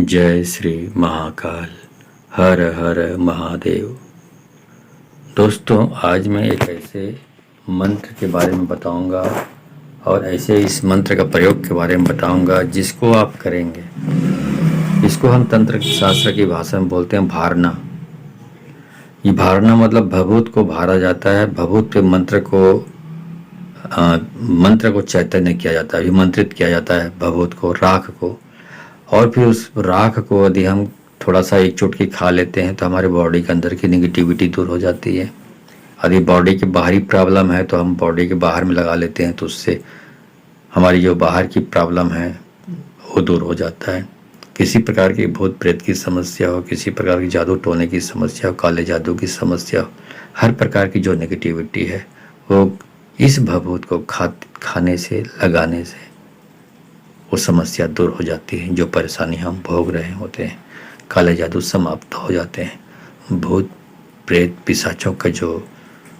जय श्री महाकाल। हर हर महादेव। दोस्तों, आज मैं एक ऐसे मंत्र के बारे में बताऊंगा और ऐसे इस मंत्र का प्रयोग के बारे में बताऊंगा जिसको आप करेंगे। इसको हम तंत्र शास्त्र की भाषा में बोलते हैं भारना। ये भारना मतलब भभूत को भारा जाता है। भभूत पे मंत्र को चैतन्य किया जाता है, अभिमंत्रित किया जाता है भभूत को, राख को। और फिर उस राख को यदि हम थोड़ा सा एक चुटकी खा लेते हैं तो हमारे बॉडी के अंदर की नेगेटिविटी दूर हो जाती है। यदि बॉडी की बाहरी प्रॉब्लम है तो हम बॉडी के बाहर में लगा लेते हैं तो उससे हमारी जो बाहर की प्रॉब्लम है वो दूर हो जाता है। किसी प्रकार की भूत प्रेत की समस्या हो, किसी प्रकार की जादू टोने की समस्या हो, काले जादू की समस्या हो, हर प्रकार की जो नेगेटिविटी है वो इस भभूत को खाने से, लगाने से वो समस्या दूर हो जाती है। जो परेशानी हम भोग रहे होते हैं, काले जादू समाप्त हो जाते हैं। भूत प्रेत पिशाचों के जो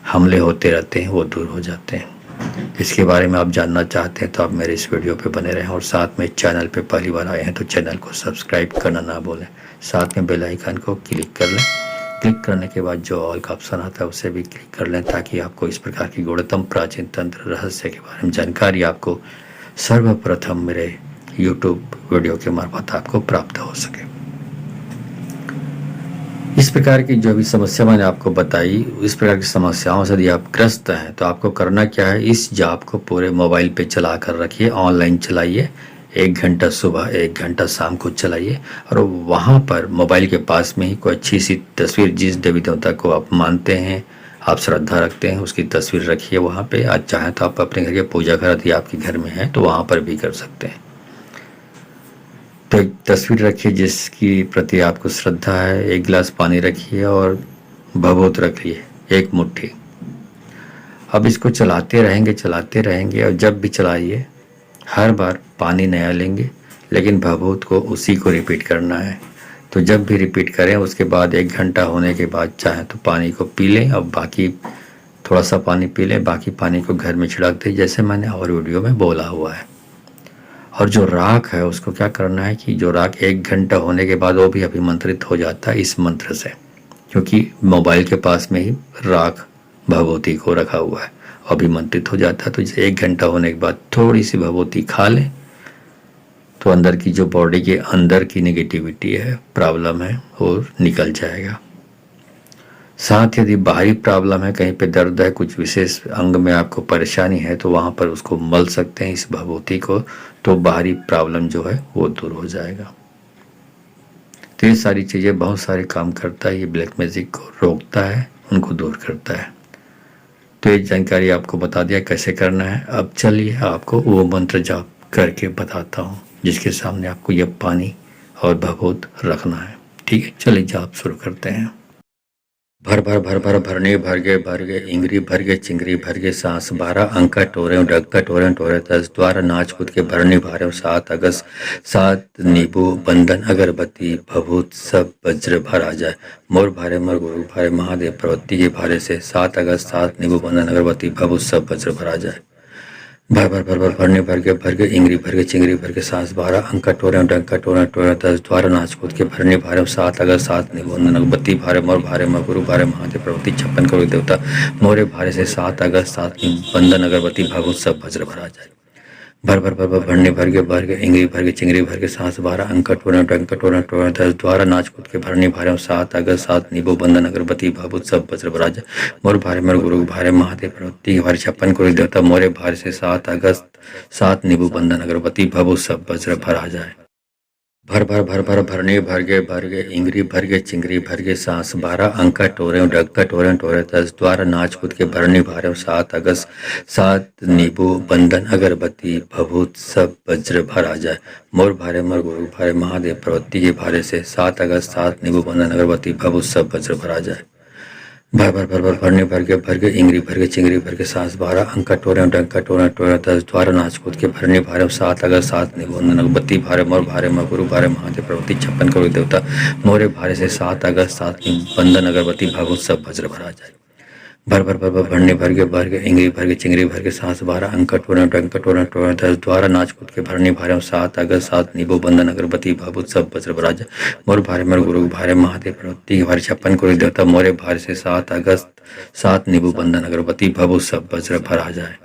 हमले होते रहते हैं वो दूर हो जाते हैं। इसके बारे में आप जानना चाहते हैं तो आप मेरे इस वीडियो पे बने रहें और साथ में चैनल पे पहली बार आए हैं तो चैनल को सब्सक्राइब करना ना भूलें। साथ में बेल आइकन को क्लिक कर लें। क्लिक करने के बाद जो ऑल का ऑप्शन आता है उसे भी क्लिक कर लें ताकि आपको इस प्रकार की गूढ़तम प्राचीन तंत्र रहस्य के बारे में जानकारी आपको सर्वप्रथम मेरे YouTube वीडियो के मार्फत आपको प्राप्त हो सके। इस प्रकार की जो भी समस्या मैंने आपको बताई, इस प्रकार की समस्याओं से यदि आप ग्रस्त हैं तो आपको करना क्या है, इस जाप को पूरे मोबाइल पे चला कर रखिए, ऑनलाइन चलाइए। 1 घंटा सुबह, 1 घंटा शाम को चलाइए और वहाँ पर मोबाइल के पास में ही कोई अच्छी सी तस्वीर, जिस देवी देवता को आप मानते हैं, आप श्रद्धा रखते हैं, उसकी तस्वीर रखिए वहाँ पे। आज चाहें तो आप अपने घर के पूजा घर यदि आपके घर में है तो वहाँ पर भी कर सकते हैं। तो एक तस्वीर रखिए जिसकी प्रति आपको श्रद्धा है। 1 गिलास पानी रखिए और भभूत रखिए, 1 मुट्ठी। अब इसको चलाते रहेंगे और जब भी चलाइए हर बार पानी नया लेंगे, लेकिन भभूत को उसी को रिपीट करना है। तो जब भी रिपीट करें उसके बाद 1 घंटा होने के बाद चाहे तो पानी को पी लें और बाकी थोड़ा सा पानी पी लें, बाकी पानी को घर में छिड़क दें जैसे मैंने और वीडियो में बोला हुआ है। और जो राख है उसको क्या करना है कि जो राख 1 घंटा होने के बाद वो भी अभिमंत्रित हो जाता है इस मंत्र से, क्योंकि मोबाइल के पास में ही राख भभूति को रखा हुआ है, अभिमंत्रित हो जाता है। तो जैसे 1 घंटा होने के बाद थोड़ी सी भभूति खा लें तो अंदर की जो बॉडी के अंदर की नेगेटिविटी है, प्रॉब्लम है, वो निकल जाएगा। साथ यदि बाहरी प्रॉब्लम है, कहीं पे दर्द है, कुछ विशेष अंग में आपको परेशानी है तो वहाँ पर उसको मल सकते हैं इस भभूति को, तो बाहरी प्रॉब्लम जो है वो दूर हो जाएगा। तो ये सारी चीज़ें बहुत सारे काम करता है। ये ब्लैक मैजिक को रोकता है, उनको दूर करता है। तो ये जानकारी आपको बता दिया कैसे करना है। अब चलिए आपको वो मंत्र जाप करके बताता हूँ जिसके सामने आपको ये पानी और भभूत रखना है। ठीक है, चलिए जाप शुरू करते हैं। भर भर भर भर भरने भर गए इंगरी भर गए चिंगरी भर गए सांस 12 अंका टोरे डग्गा टोरे टोरे 10 द्वारा नाच कूद के भरने भारे 7 अगस्त 7 नींबू बंधन अगरबत्ती भभूत सब वज्र भर आ जाए मोर भारे मर गुरु भारे महादेव प्रवृत्ति के भारे से 7 अगस्त 7 नींबू बंधन अगरबत्ती भभूत सब वज्र भर आ जाए। भर भर भर भर भरने भर गए इंगरी भर गए चिंगरी भर के सांस 12 अंका टोरे डंका टोरे टोरे 10 द्वारा नाच कूद के भरने भारे 7 अगस्त 7 निबंधन अगबत्ती भारे मोर भारे म गुरु भारे महादेव प्रवृत्ति 56 करोड़ देवता मोरे भारे से 7 अगस्त 7 निबंधन अगरबत्ती भभूत सब वज्र भर आ जाए। भर भर भर भर भरने भर गए इंगरी भर गए चिंगरी भर के सांस 12 अंका टोरे डंका टोरे टोरे 10 द्वारा नाच कूद के भरने भारे 7 अगस्त 7 निबो बंधन अगरबत्ती भभूत सब वज्र भर आ जाए। मोर भारे मर गुरु भारे महादेव प्रवृत्ति भारे 56 करोड़ देवता मोरे भारे से 7 अगस्त 7 नींबू बंधन अगरबत्ती भभूत सब वज्र भर आ जाए। भर भर भर भर भरने भर गए इंगरी भर गए चिंगरी भर के सांस 12 अंका टोरे डग्गा टोरे टोरे 10 द्वारा नाच कूद के भरने भारे 7 अगस्त 7 नींबू बंधन अगरबत्ती भभूत सब वज्र भर आ जाए। मोर भारे मर गुरु भारे महादेव प्रवृत्ति के भारे से 7 अगस्त 7 नींबू बंधन अगरबत्ती भभूत सब वज्र भर आ जाए। भर भर भर भर भरने भर गए इंगरी भर गए चिंगरी भर के सांस 12 अंका टोरे डंका टोरे टोरे 10 द्वारा नाच कूद के भरने भारे 7 अगस्त 7 निबंधन अगबत्ती भारे मोर भारे म गुरु भारे महादेव प्रवृत्ति 56 करोड़ देवता मोरे भारे से 7 अगस्त 7 निबंधन अगरबत्ती भभूत सब वज्र भर आ जाए। भर भर भर भर भरने भर के इंगरी भर के चिंगरी भर के सांस 12 अंक टोरन टंक टोरन टोरन 10 द्वारा नाच कूद के भरने भारे 7 अगस्त 7 नींबू बंधन अगरबत्ती भाभूत सब वज्र बराज मोर भारे मोर गुरु भारे महादेव प्रवृत्ति के भारे 56 करोड़ देवता मोरे भारे से 7 अगस्त 7 नींबू बंधन अगरबत्ती भाभूत सब वज्र भरा जाए।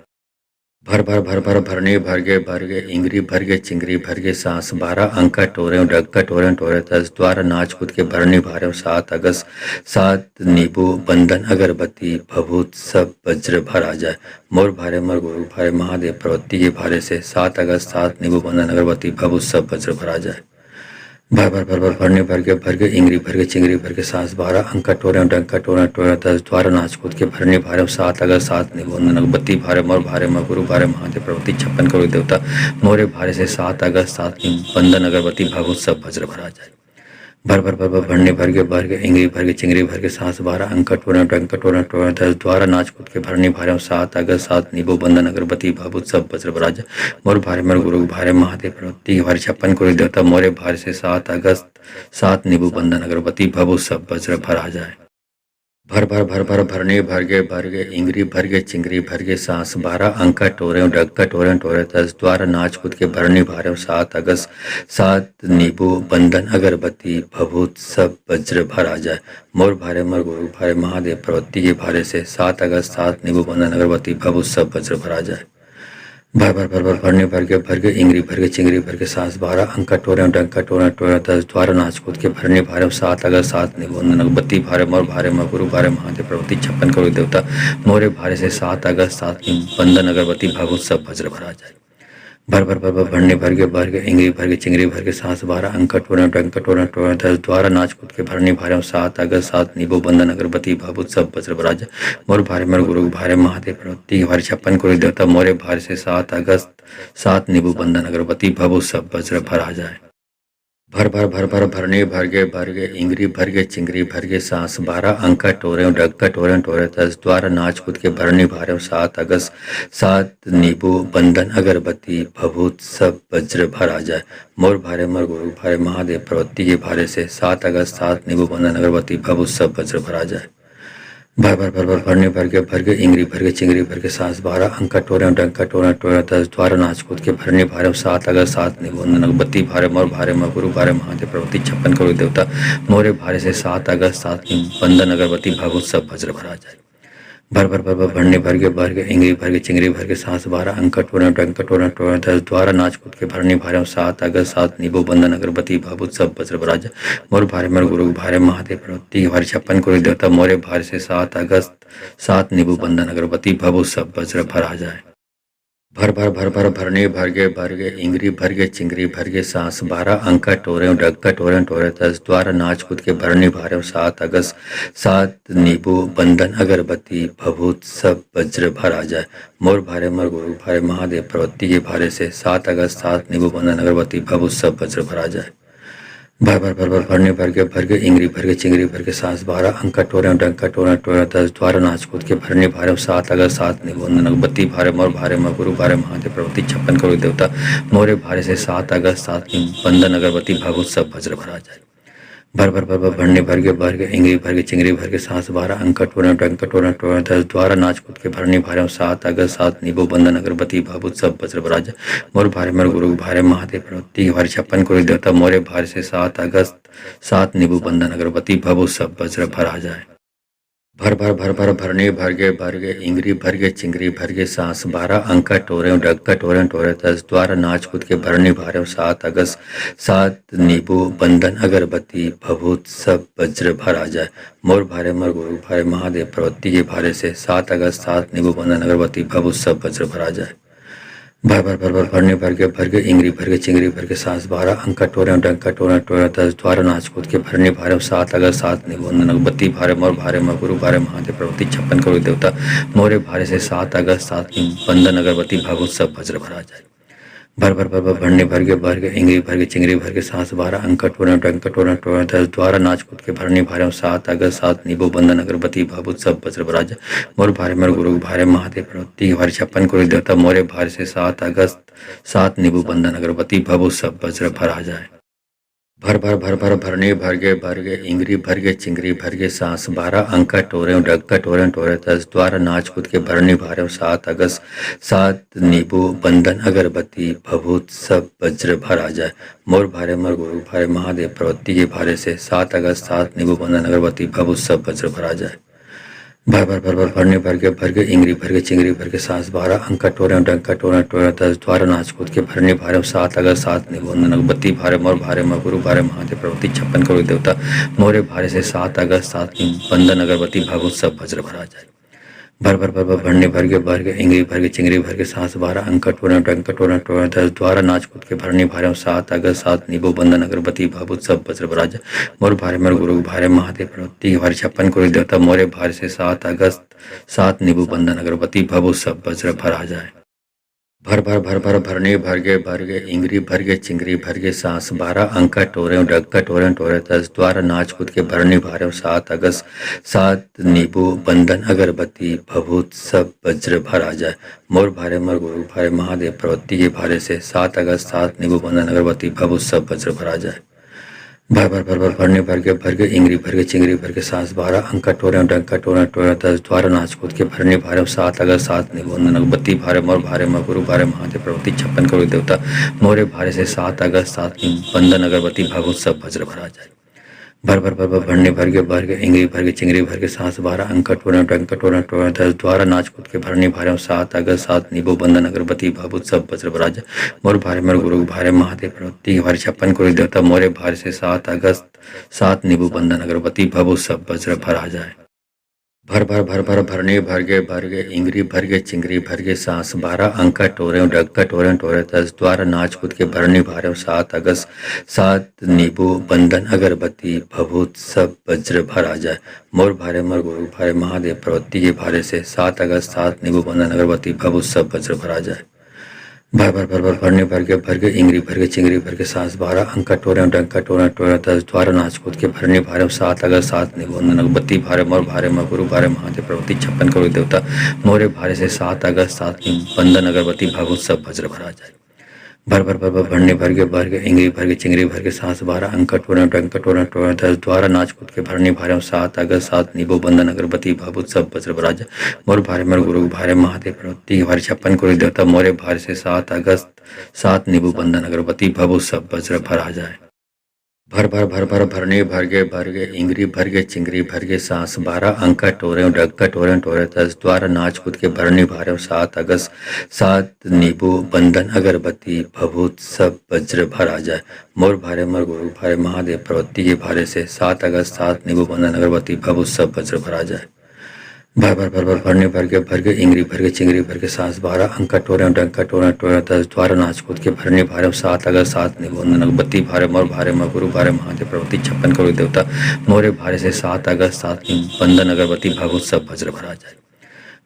भर भर भर भर भरने भर गे इंगरी भर गे चिंगरी भर गे सांस 12 अंका टोरे डग्गा टोरे टोरे 10 द्वारा नाच कूद के भरने भारे 7 अगस्त 7 नींबू बंधन अगरबत्ती भभूत सब वज्र भरा जाए। मोर भारे मोर गुरु भारे महादेव प्रवृत्ति के भारे से 7 अगस्त 7 नींबू बंधन अगरबत्ती भभूत सब वज्र भरा जाए। भर भर भर भर भरने भर के इंगरी भर के चिंगरी भर के सांस 12 अंका टोरे डंका टोरे टोरे 10 द्वारा नाच कूद के भरने भारे 7 अगस्त 7 निबंधन अगरबत्ती भारे मोर गुरु भारे महादेव प्रवृत्ति 56 करोड़ देवता मोरे भारे से 7 अगस्त 7 निबंधन अगरबत्ती भागवत सब वज्र भरा जाए। भर भर भर भर भरने भर के इंगरी भर के चिंगरी भर के सांस 12 अंका टोरे डंका टोरे टोरे 10 द्वारा नाच कूद के भरने भारे 7 अगस्त 7 नींबू बंधन अगरबत्ती भाभूत सब वज्र भरा जाए। मोर भारे मोर गुरु भारे महादेव प्रवृत्ति के भारे 56 करोड़ देवता मोरे भारे से 7 अगस्त 7 नींबू बंधन अगरबत्ती भाभूत सब वज्र भरा जाए। भर भर भर भर भरने भर के इंगरी भर के चिंगरी भर के सांस 12 अंका टोरे डग्गा टोरे टोरे 10 द्वारा नाच कूद के भरने भारे 7 अगस्त 7 नींबू बंधन अगरबत्ती भभूत सब वज्र भरा जाए। मोर भारे मोर गुरु भारे महादेव प्रवृत्ति के भारे से 7 अगस्त 7 नींबू बंधन अगरबत्ती भभूत सब वज्र भरा जाए। भर भर भर भर भरने भर के इंगरी भर के चिंगरी भर के सांस 12 अंका टोरे डंका टोरे टोरे 10 द्वारा नाच कूद के भरने भारे 7 अगस्त 7 निबंधन अगरबत्ती भारे मोर गुरु भारे महादेव प्रवृत्ति 56 करोड़ देवता मोरे भारे से 7 अगस्त 7 निबंधन अगरबत्ती भागवत सब वज्र भरा जाए। भर भर भर भर भरने भर के इंगरी भर के चिंगरी भर के सांस 12 अंका टोरे डंका टोरे टोरे 10 द्वारा नाच कूद के भरने भारे 7 अगस्त 7 नींबू बंधन अगरबत्ती भाभूत सब वज्र भरा जाए। मोर भारे मोर गुरु भारे महादेव प्रवृत्ति के भारे 56 करोड़ देवता मोरे भारे से 7 अगस्त 7 नींबू बंधन अगरबत्ती भाभूत सब वज्र भरा जाए। भर भर भर भर भरने भर के इंगरी भर के चिंगरी भर के सांस 12 अंका टोरे डग्गा टोरे टोरे 10 द्वारा नाच कूद के भरने भारे 7 अगस्त 7 नींबू बंधन अगरबत्ती भभूत सब वज्र भरा जाए। मोर भारे मोर गुरु भारे महादेव प्रवृत्ति के भारे से 7 अगस्त 7 नींबू बंधन अगरबत्ती भभूत सब वज्र भरा जाए। भर भर भर भर भरने भर के इंगरी भर के चिंगरी भर के सांस 12 अंका टोरे डंका टोरे टोरे 10 द्वारा नाच कूद के भरने भारे 7 अगस्त 7 निबंधन अगरबत्ती भारे मोर गुरु भारे महादेव प्रवृत्ति 56 करोड़ देवता मोरे भारे से 7 अगस्त 7 निबंधन अगरबत्ती भागवत सब वज्र भरा जाए। भर भर भर भर भरने भर के इंगरी भर के चिंगरी भर के सांस 12 अंका टोरे डंका टोरे टोरे 10 द्वारा नाच कूद के भरने भारे 7 अगस्त 7 नींबू बंधन अगरबत्ती भाभूत सब वज्र भरा जाए। मोर भारे मोर गुरु भारे महादेव प्रवृत्ति के भारे 56 करोड़ देवता मोरे भारे से 7 अगस्त 7 नींबू बंधन अगरबत्ती भाभूत सब वज्र भरा जाए। भर भर भर भर भरने भर के इंगरी भर के चिंगरी भर के सांस 12 अंका टोरे डग्गा टोरे टोरे 10 द्वारा नाच कूद के भरने भारे 7 अगस्त 7 नींबू बंधन अगरबत्ती भभूत सब वज्र भरा जाए। मोर भारे मोर गुरु भारे महादेव प्रवृत्ति के भारे से 7 अगस्त 7 नींबू बंधन अगरबत्ती भभूत सब वज्र भरा जाए। भर भर भर भर भरने भर के इंगरी भर के चिंगरी भर के सांस 12 अंका टोरे डंका टोरे टोरे 10 द्वारा नाच कूद के भरने भारे 7 अगस्त 7 निबंधन अगरबत्ती भारे मोर गुरु भारे महादेव प्रवृत्ति 56 करोड़ देवता मोरे भारे से 7 अगस्त 7 निबंधन अगरबत्ती भागवत सब वज्र भरा जाए। भर भर भर भर भरने भर के इंगरी भर के चिंगरी भर के सांस 12 अंका टोरे डंका टोरे टोरे 10 द्वारा नाच कूद के भरने भारे 7 अगस्त 7 नींबू बंधन अगरबत्ती भाभूत सब वज्र भरा जाए। मोर भारे मोर गुरु भारे महादेव प्रवृत्ति के भारे 56 करोड़ देवता मोरे भारे से 7 अगस्त 7 नींबू बंधन अगरबत्ती भाभूत सब वज्र भरा जाए। भर भर भर भर भरने भर के इंगरी भर के चिंगरी भर के सांस 12 अंका टोरे डग्गा टोरे टोरे 10 द्वारा नाच कूद के भरने भारे 7 अगस्त 7 नींबू बंधन अगरबत्ती भभूत सब वज्र भरा जाए। मोर भारे मोर गुरु भारे महादेव प्रवृत्ति के भारे से 7 अगस्त 7 नींबू बंधन अगरबत्ती भभूत सब वज्र भरा जाए। भर भर भर भर भरने भर के इंगरी भर के चिंगरी भर के सांस 12 अंका टोरे डंका टोरे टोरे 10 द्वारा नाच कूद के भरने भारे 7 अगस्त 7 निबंधन अगरबत्ती भारे मोर गुरु भारे महादेव प्रवृत्ति 56 करोड़ देवता मोरे भारे से 7 अगस्त 7 निबंधन अगरबत्ती भागवत सब वज्र भरा जाए। भर भर भर भर भरने भर के इंगरी भर के चिंगरी भर के सांस 12 अंका टोरे डंका टोरे टोरे 10 द्वारा नाच कूद के भरने भारे 7 अगस्त 7 नींबू बंधन अगरबत्ती भाभूत सब वज्र भरा जाए। मोर भारे मोर गुरु भारे महादेव प्रवृत्ति के भारे 56 करोड़ देवता मोरे भारे से 7 अगस्त 7 नींबू बंधन अगरबत्ती भाभूत सब वज्र भरा जाए। भर भर भर भर भरने भर गे इंगरी भर गे चिंगरी भर गे सांस 12 अंका टोरे डग्गा टोरे टोरे तस द्वारा नाच कूद के भरने भारे 7 अगस्त 7 नींबू बंधन अगरबत्ती भभूत सब वज्र भर आ जाए मोर भारे मर गुरु भारे महादेव प्रवृत्ति के भारे से 7 अगस्त 7 नींबू बंधन अगरबत्ती भभूत सब वज्र भर आ जाए भर भरने भर के इंगरी भर के चिंगरी भर के सांस 12 अंका टोरे डंका टोरे टोरे तस द्वारा नाच कूद के भरने भारे 7 अगस्त 7 निबंधन अगबत्ती भारे मोर भारे म गुरु भारे महादेव प्रवृत्ति 56 करोड़ देवता मोरे भारे से 7 अगस्त 7 बंधन अगरबत्ती भागवत सब वज्र भरा जाए भर भरने भर के इंगरी भर के चिंगरी भर के सांस 12 अंका टोरे डंका टोरे टोरे तस द्वारा नाच कूद के भरने भारे 7 अगस्त 7 निबो बंधन अगरबत्ती भागवत सब वज्र भरा जाए मोर भारे मोर गुरु भारे महादेव प्रवृत्ति भारे 56 करोड़ देवता मोरे भारे से 7 अगस्त 7 नींबू बंधन अगरबत्ती भभूत सब वज्र भर आ जाए भरने भर के इंगरी भर के चिंगरी भर के सांस 12 अंका टोरे डग्गा टोरे टोरे तस द्वारा नाच कूद के भरने भारे 7 अगस्त 7 नींबू बंधन अगरबत्ती भभूत सब वज्र भर आ जाए मोर भारे मोर गुरु भारे महादेव प्रवृत्ति के भारे से 7 अगस्त 7 नींबू बंधन अगरबत्ती भभूत सब वज्र भर आ जाए भरने भर के इंगरी भर के चिंगरी भर के सांस 12 अंका टोरे डंका टोरे टोरे तस द्वारा नाच कूद के भरने भारे 7 अगस्त 7 निबंधन अगबत्ती भारे मोर भारे म गुरु भारे महादेव प्रवृत्ति 56 करोड़ देवता मोरे भारे से 7 अगस्त 7 बंधन अगरबत्ती भागवत सब वज्र भरा जाए भरने भर के इंगरी भर के चिंगरी भर के सांस 12 अंका टोरे डंका टोरे टोरे तस द्वारा नाच कूद के भरने भारे 7 अगस्त 7 नींबू बंधन अगरबत्ती भाभूत सब वज्र भरा जाए मोर भारे मोर गुरु भारे महादेव प्रवृत्ति भारे 56 करोड़ देवता मोरे भारे से 7 अगस्त 7 नींबू बंधन अगरबत्ती भभूत सब वज्र भर आ जाए भरने भर के इंगरी भर के चिंगरी भर के सांस 12 अंका टोरे डग्गा टोरे टोरे तस द्वारा नाच कूद के भरने भारे 7 अगस्त 7 नींबू बंधन अगरबत्ती भभूत सब वज्र भर आ जाए मोर भारे मोर गुरु भारे महादेव प्रवृत्ति के भारे से 7 अगस्त 7 नींबू बंधन अगरबत्ती भभूत सब वज्र भर आ जाए भरने भर के इंगरी भर के चिंगरी भर के सांस 12 अंका टोरे डंका टोरे टोरे तस द्वारा नाच कूद के भरने भारे 7 अगस्त 7 निबंधन अगबत्ती भारे मोर भारे म गुरु भारे महादेव प्रवृत्ति 56 करोड़ देवता मोरे भारे से 7 अगस्त 7 बंधन अगरबत्ती भागवत सब वज्र भरा जाए भरने भर के इंगरी भर के चिंगरी भर के सांस 12 अंका टोरे डंका टोरे टोरे तस द्वारा नाच कूद के भरने भारे 7 अगस्त 7 नींबू बंधन अगरबत्ती भाभूत सब वज्र भरा जाए मोर भारे मोर गुरु भारे महादेव प्रवृत्ति भारे 56 करोड़ देवता मोरे भारे से 7 अगस्त 7 नींबू बंधन अगरबत्ती भभूत सब वज्र भर आ जाए भरने भर के इंगरी भर के चिंगरी भर के सांस 12 अंका टोरे डग्गा टोरे टोरे तस द्वारा नाच कूद के भरने भारे 7 अगस्त 7 नींबू बंधन अगरबत्ती भभूत सब वज्र भर आ जाए मोर भारे मोर गुरु भारे महादेव प्रवृत्ति के भारे से 7 अगस्त 7 नींबू बंधन अगरबत्ती भभूत सब वज्र भर आ जाए भरने भर के इंगरी भर के चिंगरी भर के सांस 12 अंका टोरे डंका टोरे टोरे तस द्वारा नाच कूद के भरने भारे 7 अगस्त 7 निबंधन अगबत्ती भारे मोर भारे म गुरु भारे महादेव प्रवृत्ति 56 करोड़ देवता मोरे भारे से 7 अगस्त 7 बंधन अगरबत्ती भागवत सब वज्र भरा जाए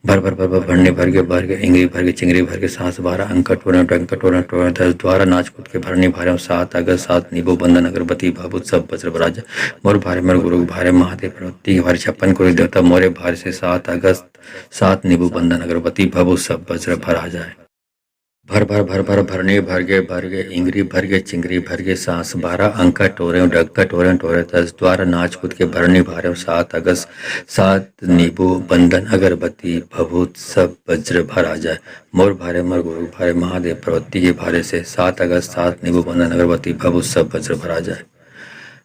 भरने भर के इंगरी भर के चिंगरी भर के सांस 12 अंका टोरे डंका टोरे टोरे तस द्वारा नाच कूद के भरने भारे 7 अगस्त 7 नींबू बंधन अगरबत्ती भाभूत सब वज्र भरा जाए मोर भारे मोर गुरु भारे महादेव प्रवृत्ति भारे 56 करोड़ देवता मोरे भारे से 7 अगस्त 7 नींबू बंधन अगरबत्ती भभूत सब वज्र भर आ जाए भरने भर के इंगरी भर के चिंगरी भर के सांस 12 अंका टोरे डग्गा टोरे टोरे तस द्वारा नाच कूद के भरने भारे 7 अगस्त 7 नींबू बंधन अगरबत्ती भभूत सब वज्र भर आ जाए मोर भारे मोर गुरु भारे महादेव प्रवृत्ति के भारे से 7 अगस्त 7 नींबू बंधन अगरबत्ती भभूत सब वज्र भर आ जाए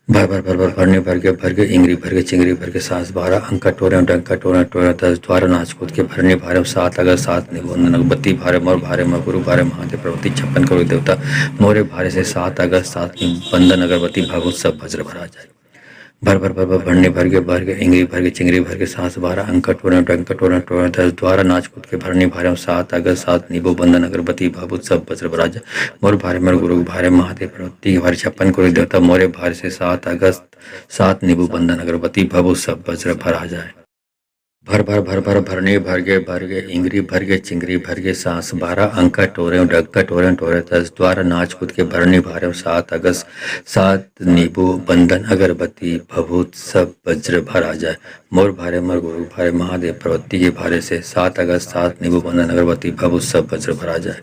भरने भर के इंगरी भर के चिंगरी भर के सांस 12 अंका टोरे डंका टोरे टोरे तस द्वारा नाच कूद के भरने भारे 7 अगस्त 7 निबंधन अगबत्ती भारे मोर भारे म गुरु भारे महादेव प्रवृत्ति 56 करोड़ देवता मोरे भारे से 7 अगस्त 7 बंधन अगरबत्ती भागवत सब वज्र भरा जाए भरने भर के इंगरी भर के चिंगरी भर के सांस 12 अंका टोरे डंका टोरे टोरे तस द्वारा नाच कूद के भरने भारे 7 अगस्त 7 नींबू बंधन अगरबत्ती भाभूत सब वज्र भरा जाए मोर भारे मोर गुरु भारे महादेव प्रवृत्ति भारे 56 करोड़ देवता मोरे भारे से 7 अगस्त 7 नींबू बंधन अगरबत्ती भभूत सब वज्र भर आ जाए भरने भर के इंगरी भर के चिंगरी भर के सांस 12 अंका टोरे डग्गा टोरे टोरे तस द्वारा नाच कूद के भरने भारे 7 अगस्त 7 नींबू बंधन अगरबत्ती भभूत सब वज्र भर आ जाए मोर भारे मोर गुरु भारे महादेव प्रवृत्ति के भारे से 7 अगस्त 7 नींबू बंधन अगरबत्ती भभूत सब वज्र भर आ जाए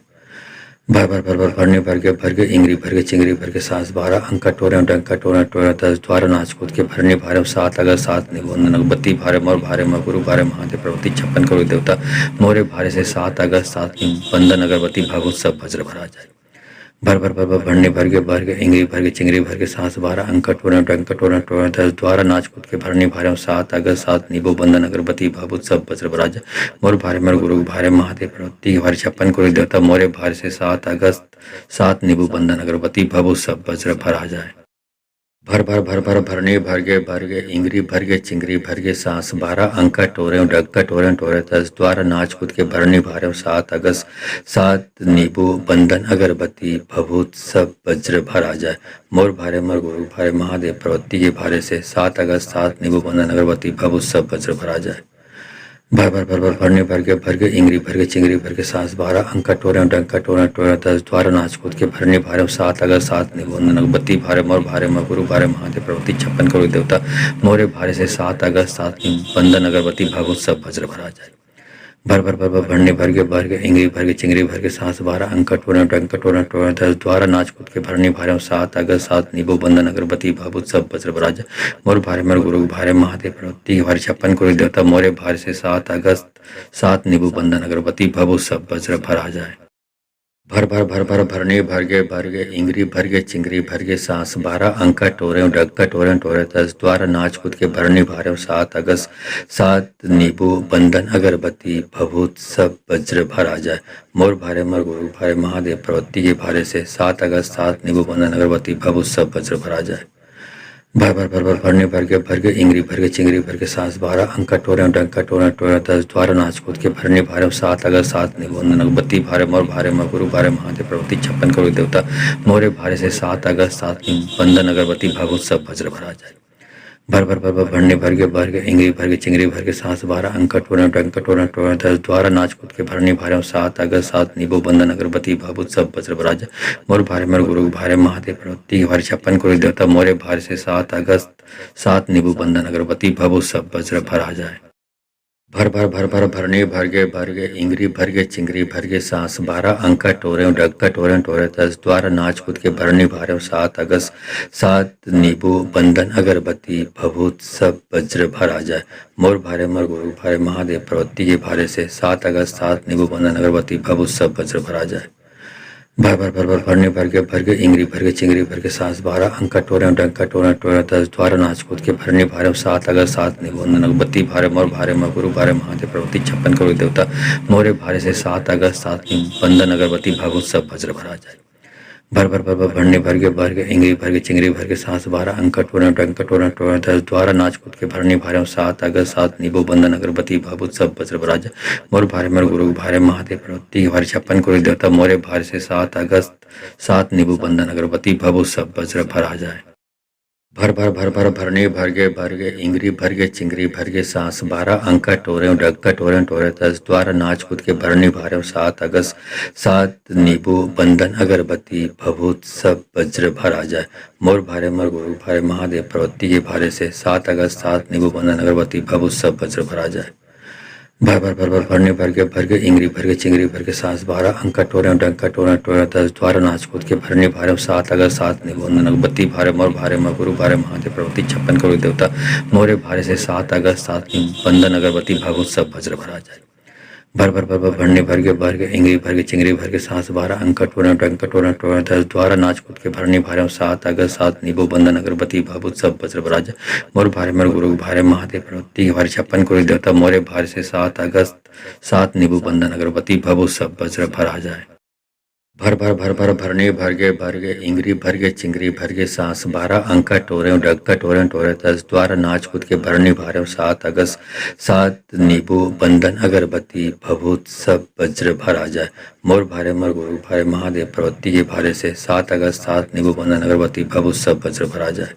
भर भरने भर के इंगरी भर के चिंगरी भर के सास 12 अंका टोरे डंका टोरा टोरा 10 द्वारा नाच कूद के भरने भारे 7 अगर 7 निबोधन बत्ती भारे मोर भारे म गुरु भारे महादेव प्रवृत्ति 56 करोड़ देवता मोरे भारे से 7 अगस्त 7 बंधन अगरबत्ती भागवत सब वज्र भरा जाए। भर भरने भर के इंगरी भर के चिंगरी भर के सास 12 अंक टोरा डंका टोरा टोरा 10 द्वारा नाच कूद के भरने भारे 7 अगस्त 7 निबो बंधन अगरबत्ती भागवत सब वज्र भरा जाए। मोर भारे मर गुरु भारे महादेव प्रवृत्ति भारे 56 करोड़ देवता मोरे भारे से 7 अगस्त 7 निबु बंधन अगरबत्ती भभु सब वज्र भरा जाए। भरने भर के इंगरी भर के चिंगरी भर के सास 12 अंका टोरे डक्का टोरे टोरे 10 द्वारा नाच कूद के भरने भारे 7 अगस्त 7 नींबू बंधन अगरबत्ती भभूत सब वज्र भरा जाए। मोर भारे मर गुरु भारे महादेव प्रवृत्ति के भारे से 7 अगस्त 7 नींबू बंधन अगरबत्ती भभूत सब वज्र भरा जाए। भरने भर के इंगरी भर के चिंगरी भर के सास 12 अंका टोरे डंका टोरा टोरा 10 द्वारा नाच कूद के भरने भारे 7 अगस्त 7 निबोधन अगरबत्ती भारे मोर भारे म गुरु भारे महादेव प्रवृत्ति 56 करोड़ देवता मोरे भारे से 7 अगस्त 7 बंधन अगरबत्ती भागवत सब वज्र भरा जाए। भरने भर के इंगरी भर के चिंगरी भर के सास 12 अंका टोरा डंका टोरा टोरा 10 द्वारा नाच कूद के भरने भारे 7 अगस्त 7 निबो बंधन अगरबत्ती भागवत सब वज्र भरा जाए। मोर भारे मर गुरु भारे महादेव प्रवृत्ति भारे 56 करोड़ देवता मोरे भारे से 7 अगस्त 7 निबु बंधन अगरबत्ती भभु सब वज्र भरा जाए। भरने भर के इंगरी भर के चिंगरी भर के सास 12 अंका टोरे डक्का टोरे टोरे 10 द्वारा नाच कूद के भरने भारे 7 अगस्त 7 नींबू बंधन अगरबत्ती भभूत सब वज्र भरा जाए। मोर भारे मर गुरु भारे महादेव प्रवृत्ति के भारे से 7 अगस्त 7 नींबू बंधन अगरबत्ती भभूत सब वज्र भरा जाए। भरने भर के इंगरी भर के चिंगरी भर के सास 12 अंका टोरा डंका टोरा टोरा 10 द्वारा नाच कूद के भरने भारे 7 अगस्त 7 निबोधन अगरबत्ती भारे मोर भारे म गुरु भारे महादेव प्रवृत्ति 56 करोड़ देवता मोरे भारे से 7 अगस्त 7 बंधन अगरबत्ती भागवत सब वज्र भरा जाए। भरने भर के इंगरी भर के चिंगरी भर के सास 12 अंका टोरा डंका टोरा टोरा 10 द्वारा नाच कूद के भरने भारे 7 अगस्त 7 निबो बंधन अगरबत्ती भागवत सब वज्र भरा जाए। मोर भारे मर गुरु भारे महादेव प्रवृत्ति भारे 56 करोड़ देवता मोरे भारे से 7 अगस्त 7 निबु बंधन अगरबत्ती भभु सब वज्र भरा जाए। भरने भर के इंगरी भर के चिंगरी भर के सास 12 अंका टोरे डक्का टोरे टोरे 10 द्वारा नाच कूद के भरने भारे 7 अगस्त 7 नींबू बंधन अगरबत्ती भभूत सब वज्र भरा जाए। मोर भारे मर गुरु भारे महादेव प्रवृत्ति के भारे से 7 अगस्त 7 नींबू बंधन अगरबत्ती भभूत सब वज्र भरा जाए। भरने भर के इंगरी भर के चिंगरी भर के सास 12 अंका टोरा डंका टोरा टोरा 10 द्वारा नाच कूद के भरने भारे 7 अगस्त 7 निबोधन अगरबत्ती भारे मोर भारे म गुरु भारे महादेव प्रवृत्ति 56 करोड़ देवता मोरे भारे से 7 अगस्त 7 बंधन अगरबत्ती भागवत सब वज्र भरा जाए। भरने भर के इंगरी भर के चिंगरी भर के सास 12 अंका टोरा डंका टोरा टोरा 10 द्वारा नाच कूद के भरने भारे 7 अगस्त 7 निबो बंधन अगरबत्ती भागवत सब वज्र भरा जाए। मोर भारे मर गुरु भारे महादेव प्रवृत्ति भारे 56 करोड़ देवता मोरे भारे से 7 अगस्त 7 निबु बंधन अगरबत्ती भभु सब वज्र भरा जाए। भरने भर के इंगरी भर के चिंगरी भर के सास 12 अंका टोरे डक्का टोरे टोरे 10 द्वारा नाच कूद के भरने भारे 7 अगस्त 7 नींबू बंधन अगरबत्ती भभूत सब वज्र भरा जाए। मोर भारे मर गुरु भारे महादेव प्रवृत्ति के भारे से 7 अगस्त 7 नींबू बंधन अगरबत्ती भभूत सब वज्र भरा जाए। भरने भर के इंगरी भर के चिंगरी भर के सास 12 अंका टोरा डंका टोरा टोरा 10 द्वारा नाच कूद के भरने भारे 7 अगस्त 7 निबोधन अगरबत्ती भारे मोर भारे म गुरु भारे महादेव प्रवृत्ति 56 करोड़ देवता मोरे भारे से 7 अगस्त 7 बंधन अगरबत्ती भागवत सब वज्र भरा जाए। भरने भर के इंगरी भर के चिंगरी भर के सास 12 अंका टोरा डंका टोरा टोरा 10 द्वारा नाच कूद के भरने भारे 7 अगस्त 7 निबो बंधन अगरबत्ती भागवत सब वज्र भरा जाए। मोर भारे मर गुरु भारे महादेव प्रवृत्ति भारे 56 करोड़ देवता मोरे भारे से 7 अगस्त 7 निबु बंधन अगरबत्ती भभु सब वज्र भरा जाए। भरने भर के इंगरी भर के चिंगरी भर के सास 12 अंका टोरे डक्का टोरे टोरे 10 द्वारा नाच कूद के भरने भारे 7 अगस्त 7 नींबू बंधन अगरबत्ती भभूत सब वज्र भरा जाए। मोर भारे मर गुरु भारे महादेव प्रवृत्ति के भारे से 7 अगस्त 7 नींबू बंधन अगरबत्ती भभूत सब वज्र भरा जाए।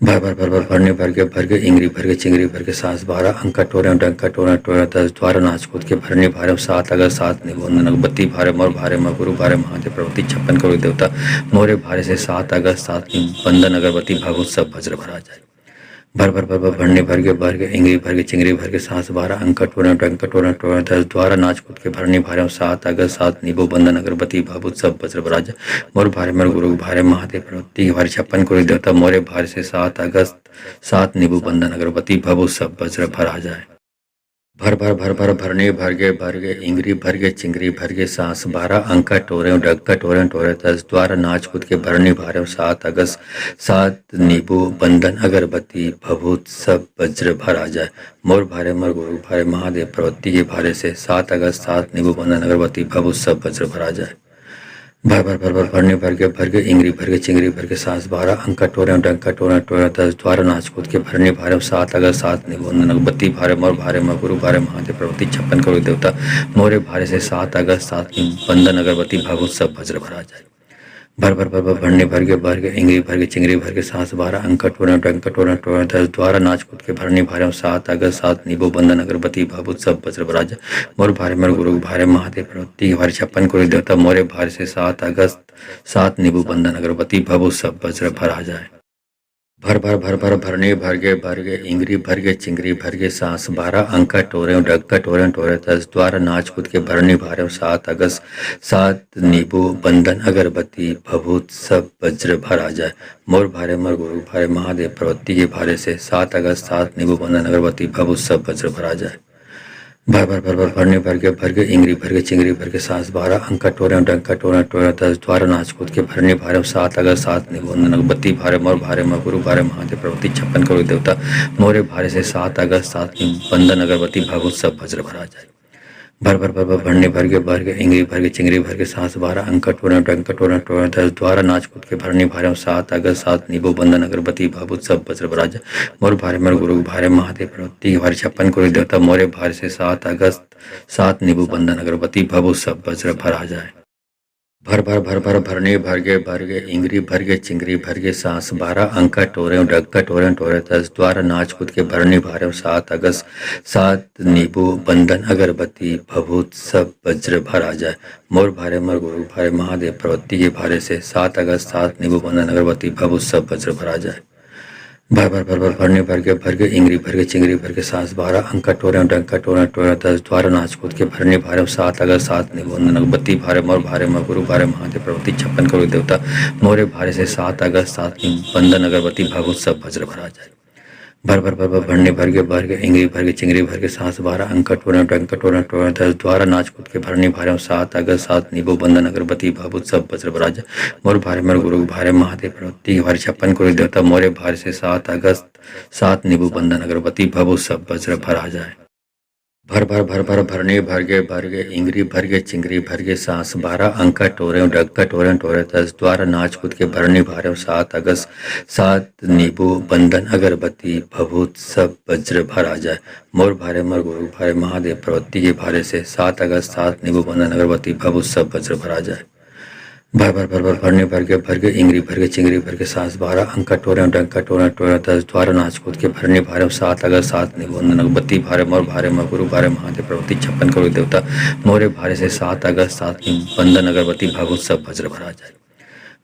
भरने भर के इंगरी भर के चिंगरी भर के सास 12 अंका टोरा डंका टोरा टोरा 10 द्वारा नाच कूद के भरने भारे 7 अगस्त 7 निबोधन अगरबत्ती भारे मोर भारे म गुरु भारे महादेव प्रवृत्ति 56 करोड़ देवता मोरे भारे से 7 अगस्त 7 बंधन अगरबत्ती भागवत सब वज्र भरा जाए। भर भर भर भर भरने भर के इंगरी भर के चिंगरी भर के सांस 12 अंक टोरन टंक टोरन टोरन 10 द्वारा नाच कूद के भरने भारे 7 अगस्त 7 नींबू बंधन अगरबत्ती भाभूत सब वज्र बराज मोर भारे मर गुरु भारे महादेव प्रवृत्ति के भारे 56 करोड़ देवता मोरे भारे से 7 अगस्त 7 नींबू बंधन अगरबत्ती भाभूत सब वज्र भरा जाए। भर भर भर भर भरने भर गे इंगरी भर गे चिंगरी भर गे सांस 12 अंका टोरे डग्गा टोरे टोरे 10 द्वारा नाच कूद के भरने भारे 7 अगस्त 7 नींबू बंधन अगरबत्ती भभूत सब वज्र भरा जाए। मोर भारे मर गुरु भारे महादेव प्रवृत्ति के भारे से 7 अगस्त 7 नींबू बंधन अगरबत्ती भभूत सब वज्र भरा जाए। भर भर भर भर भरने भर के इंगरी भर के चिंगरी भर के सांस 12 अंका टोरे डंका टोरे टोरे 10 द्वारा नाच कूद के भरने भारे 7 अगस्त 7 निबंधन अगरबत्ती भारे मोर भारे म गुरु भारे महादेव प्रवृत्ति 56 करोड़ देवता मोरे भारे से 7 अगस्त 7 निबंधन अगरबत्ती भागवत सब वज्र भरा जाए। भर भर भर भर भरने भर के इंगरी भर के चिंगरी भर के सांस 12 अंका टोरे डंका टोरे टोरे 10 द्वारा नाच कूद के भरने भारे 7 अगस्त 7 नींबू बंधन अगरबत्ती भाभूत सब वज्र भरा जाए। मोर भारे मर गुरु भारे महादेव प्रवृत्ति के भारे 56 करोड़ देवता मोरे भारे से 7 अगस्त 7 नींबू बंधन अगरबत्ती भाभूत सब वज्र भरा जाए। भर भर भर भर भरने भर के इंगरी भर के चिंगरी भर के सांस 12 अंका टोरे डग्गा टोरे टोरे 10 द्वारा नाच कूद के भरने भारे 7 अगस्त 7 नींबू बंधन अगरबत्ती भभूत सब वज्र भरा जाए। मोर भारे मर गुरु भारे महादेव प्रवृत्ति के भारे से 7 अगस्त 7 नींबू बंधन अगरबत्ती भभूत सब वज्र भरा जाए। भर भर भर भर भरने भर के इंगरी भर के चिंगरी भर के सांस 12 अंका टोरे डंका टोरे टोरे 10 द्वारा नाच कूद के भरने भारे 7 अगस्त 7 निबंधन अगरबत्ती भारे मोर भारे म गुरु भारे महादेव प्रवृत्ति 56 करोड़ देवता मोरे भारे से 7 अगस्त 7 निबंधन अगरबत्ती भागवत सब वज्र भरा जाए। भर भर भर भर भरने भर के इंगरी भर के चिंगरी भर के सांस 12 अंका टोरे डंका टोरे टोरे 10 द्वारा नाच कूद के भरने भारे 7 अगस्त 7 नींबू बंधन अगरबत्ती भाभूत सब वज्र भरा जाए। मोर भारे मर गुरु भारे महादेव प्रवृत्ति के भारे 56 करोड़ देवता मोरे भारे से 7 अगस्त 7 नींबू बंधन अगरबत्ती भाभूत सब वज्र भरा जाए। भर भर भर भर भरने भर के इंगरी भर के चिंगरी भर के सांस 12 अंका टोरे डग्गा टोरे टोरे 10 द्वारा नाच कूद के भरने भारे 7 अगस्त 7 नींबू बंधन अगरबत्ती भभूत सब वज्र भरा जाए। मोर भारे मर गुरु भारे महादेव प्रवृत्ति के भारे से 7 अगस्त 7 नींबू बंधन अगरबत्ती भभूत सब वज्र भरा जाए। भर भर भर भर भरने भर के इंगरी भर के चिंगरी भर के सांस 12 अंका टोरे डंका टोरे टोरे 10 द्वारा नाच कूद के भरने भारे 7 अगस्त 7 निबंधन अगरबत्ती भारे मोर भारे म गुरु भारे महादेव प्रवृत्ति 56 करोड़ देवता मोरे भारे से 7 अगस्त 7 निबंधन अगरबत्ती भागवत सब वज्र भरा जाए। भर भर भर भर भरने भर के इंगरी भर के चिंगरी भर के सांस 12 अंका टोरे डंका टोरे टोरे 10 द्वारा नाच कूद के भरने भारे 7 अगस्त 7 नींबू बंधन अगरबत्ती भाभूत सब वज्र भरा जाए। मोर भारे मर गुरु भारे महादेव प्रवृत्ति के भारे 56 करोड़ देवता मोरे भारे से 7 अगस्त 7 नींबू बंधन अगरबत्ती भाभूत सब वज्र भरा जाए। भर भर भर भर भरने भर के इंगरी भर के चिंगरी भर के सांस 12 अंका टोरे डग्गा टोरे टोरे 10 द्वारा नाच कूद के भरने भारे 7 अगस्त 7 नींबू बंधन अगरबत्ती भभूत सब वज्र भरा जाए। मोर भारे मर गुरु भारे महादेव प्रवृत्ति के भारे से 7 अगस्त 7 नींबू बंधन अगरबत्ती भभूत सब वज्र भरा जाए। भर भर भर भर भरने भर के इंगरी भर के चिंगरी भर के सांस 12 अंका टोरे डंका टोरे टोरे 10 द्वारा नाच कूद के भरने भारे 7 अगस्त 7 निबंधन अगरबत्ती भारे मोर भारे म गुरु भारे महादेव प्रवृत्ति 56 करोड़ देवता मोरे भारे से 7 अगस्त 7 निबंधन अगरबत्ती भागवत सब वज्र भरा जाए।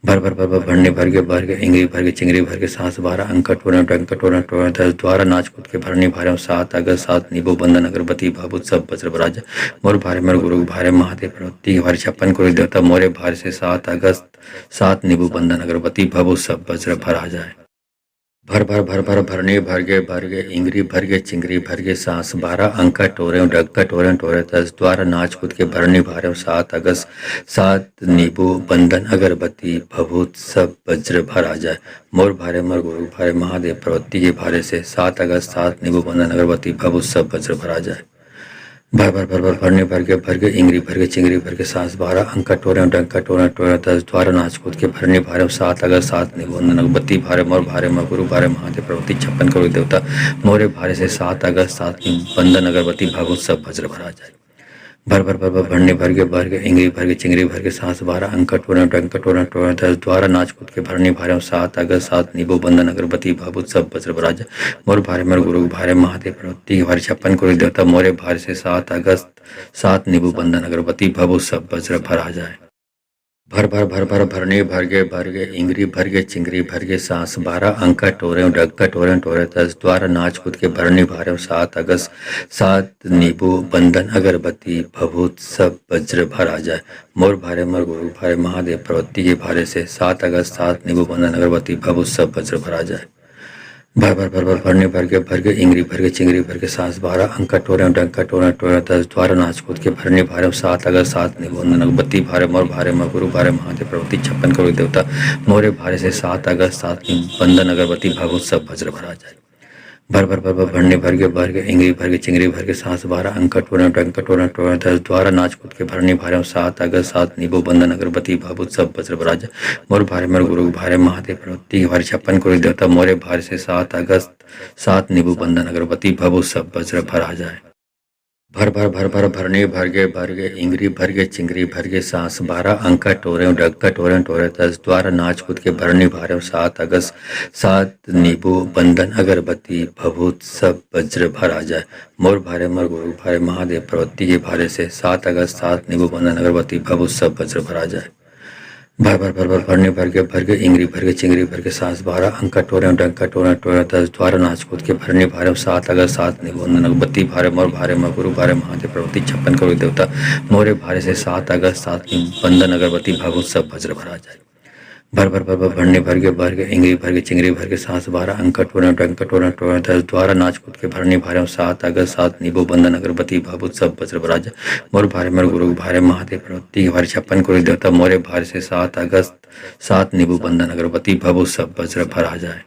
भर भर भर भर भरने भर के इंगरी भर के चिंगरी भर के सांस 12 अंका टोरे डंका टोरे टोरे 10 द्वारा नाच कूद के भरने भारे 7 अगस्त 7 नींबू बंधन अगरबत्ती भाभूत सब वज्र भरा जाए। मोर भारे मर गुरु भारे महादेव प्रवृत्ति के भारे 56 करोड़ देवता मोरे भारे से 7 अगस्त 7 नींबू बंधन अगरबत्ती भाभूत सब वज्र भरा जाए। भर भर भर भर भरने भर के इंगरी भर के चिंगरी भर के सांस 12 अंका टोरे डग्गा टोरे टोरे 10 द्वारा नाच कूद के भरने भारे 7 अगस्त 7 नींबू बंधन अगरबत्ती भभूत सब वज्र भरा जाए। मोर भारे मर गुरु भारे महादेव प्रवृत्ति के भारे से 7 अगस्त 7 नींबू बंधन अगरबत्ती भभूत सब वज्र भरा जाए। भर भर भर भर भरने भर के इंगरी भर के चिंगरी भर के सांस 12 अंका टोरे डंका टोरे टोरे 10 द्वारा नाच कूद के भरने भारे 7 अगस्त 7 निबंधन अगरबत्ती भारे मोर भारे म गुरु भारे महादेव प्रवृत्ति 56 करोड़ देवता मोरे भारे से 7 अगस्त 7 निबंधन अगरबत्ती भागवत सब वज्र भरा जाए। भर भर भर भर भरने भर के इंगरी भर के चिंगरी भर के सांस 12 अंका टोरे डंका टोरे टोरे 10 द्वारा नाच कूद के भरने भारे 7 अगस्त 7 नींबू बंधन अगरबत्ती भाभूत सब वज्र भरा जाए। मोर भारे मर गुरु भारे महादेव प्रवृत्ति के भारे 56 करोड़ देवता मोरे भारे से 7 अगस्त 7 नींबू बंधन अगरबत्ती भाभूत सब वज्र भरा जाए। भर भर भर भर भरने भर गे इंगरी भर गे चिंगरी भर गे सांस 12 अंका टोरे डग्गा टोरे टोरे तस द्वारा नाच कूद के भरने भारे 7 अगस्त 7 नींबू बंधन अगरबत्ती भभूत सब वज्र भर आ जाए मोर भारे मर गुरु भारे महादेव प्रवृत्ति के भारे से 7 अगस्त 7 नींबू बंधन अगरबत्ती भभूत सब वज्र भर आ जाए भर भरने भर के इंगरी भर के चिंगरी भर के सांस 12 अंका टोरे डंका टोरे टोरे तस द्वारा नाच कूद के भरने भारे 7 अगस्त 7 निबंधन अगबत्ती भारे मोर भारे म गुरु भारे महादेव प्रवृत्ति 56 करोड़ देवता मोरे भारे से 7 अगस्त 7 बंधन अगरबत्ती भागवत सब वज्र भरा जाए भर भरने भर के इंगरी भर के चिंगरी भर के सांस 12 अंका टोरे डंका टोरे टोरे तस द्वारा नाच कूद के भरने भारे 7 अगस्त 7 निबो बंधन अगरबत्ती भागवत सब वज्र भरा जाए मोर भारे मर गुरु भारे महादेव प्रवृत्ति भारे 56 करोड़ देवता मोरे भारे से 7 अगस्त 7 नींबू बंधन अगरबत्ती भभूत सब वज्र भर आ जाए भरने भर के इंगरी भर के चिंगरी भर के सांस 12 अंका टोरे डग्गा टोरे टोरे तस द्वारा नाच कूद के भरने भारे 7 अगस्त 7 नींबू बंधन अगरबत्ती भभूत सब वज्र भर आ जाए मोर भारे मर गुरु भारे महादेव प्रवृत्ति के भारे से 7 अगस्त 7 नींबू बंधन अगरबत्ती भभूत सब वज्र भर आ जाए भरने भर के इंगरी भर के चिंगरी भर के सांस 12 अंका टोरे डंका टोरे टोरे तस द्वारा नाच कूद के भरने भारे 7 अगस्त 7 निबंधन अगबत्ती भारे मोर भारे म गुरु भारे महादेव प्रवृत्ति 56 करोड़ देवता मोरे भारे से 7 अगस्त 7 बंधन अगरबत्ती भागवत सब वज्र भरा जाए भरने भर के इंगरी भर के चिंगरी भर के सांस 12 अंका टोरे डंका टोरे टोरे तस द्वारा नाच कूद के भरने भारे 7 अगस्त 7 नींबू बंधन अगरबत्ती भाभूत सब वज्र भरा जाए मोर भारे मर गुरु भारे महादेव प्रवृत्ति भारे 56 करोड़ देवता मोरे भारे से 7 अगस्त 7 नींबू बंधन अगरबत्ती भभूत सब वज्र भर आ जाए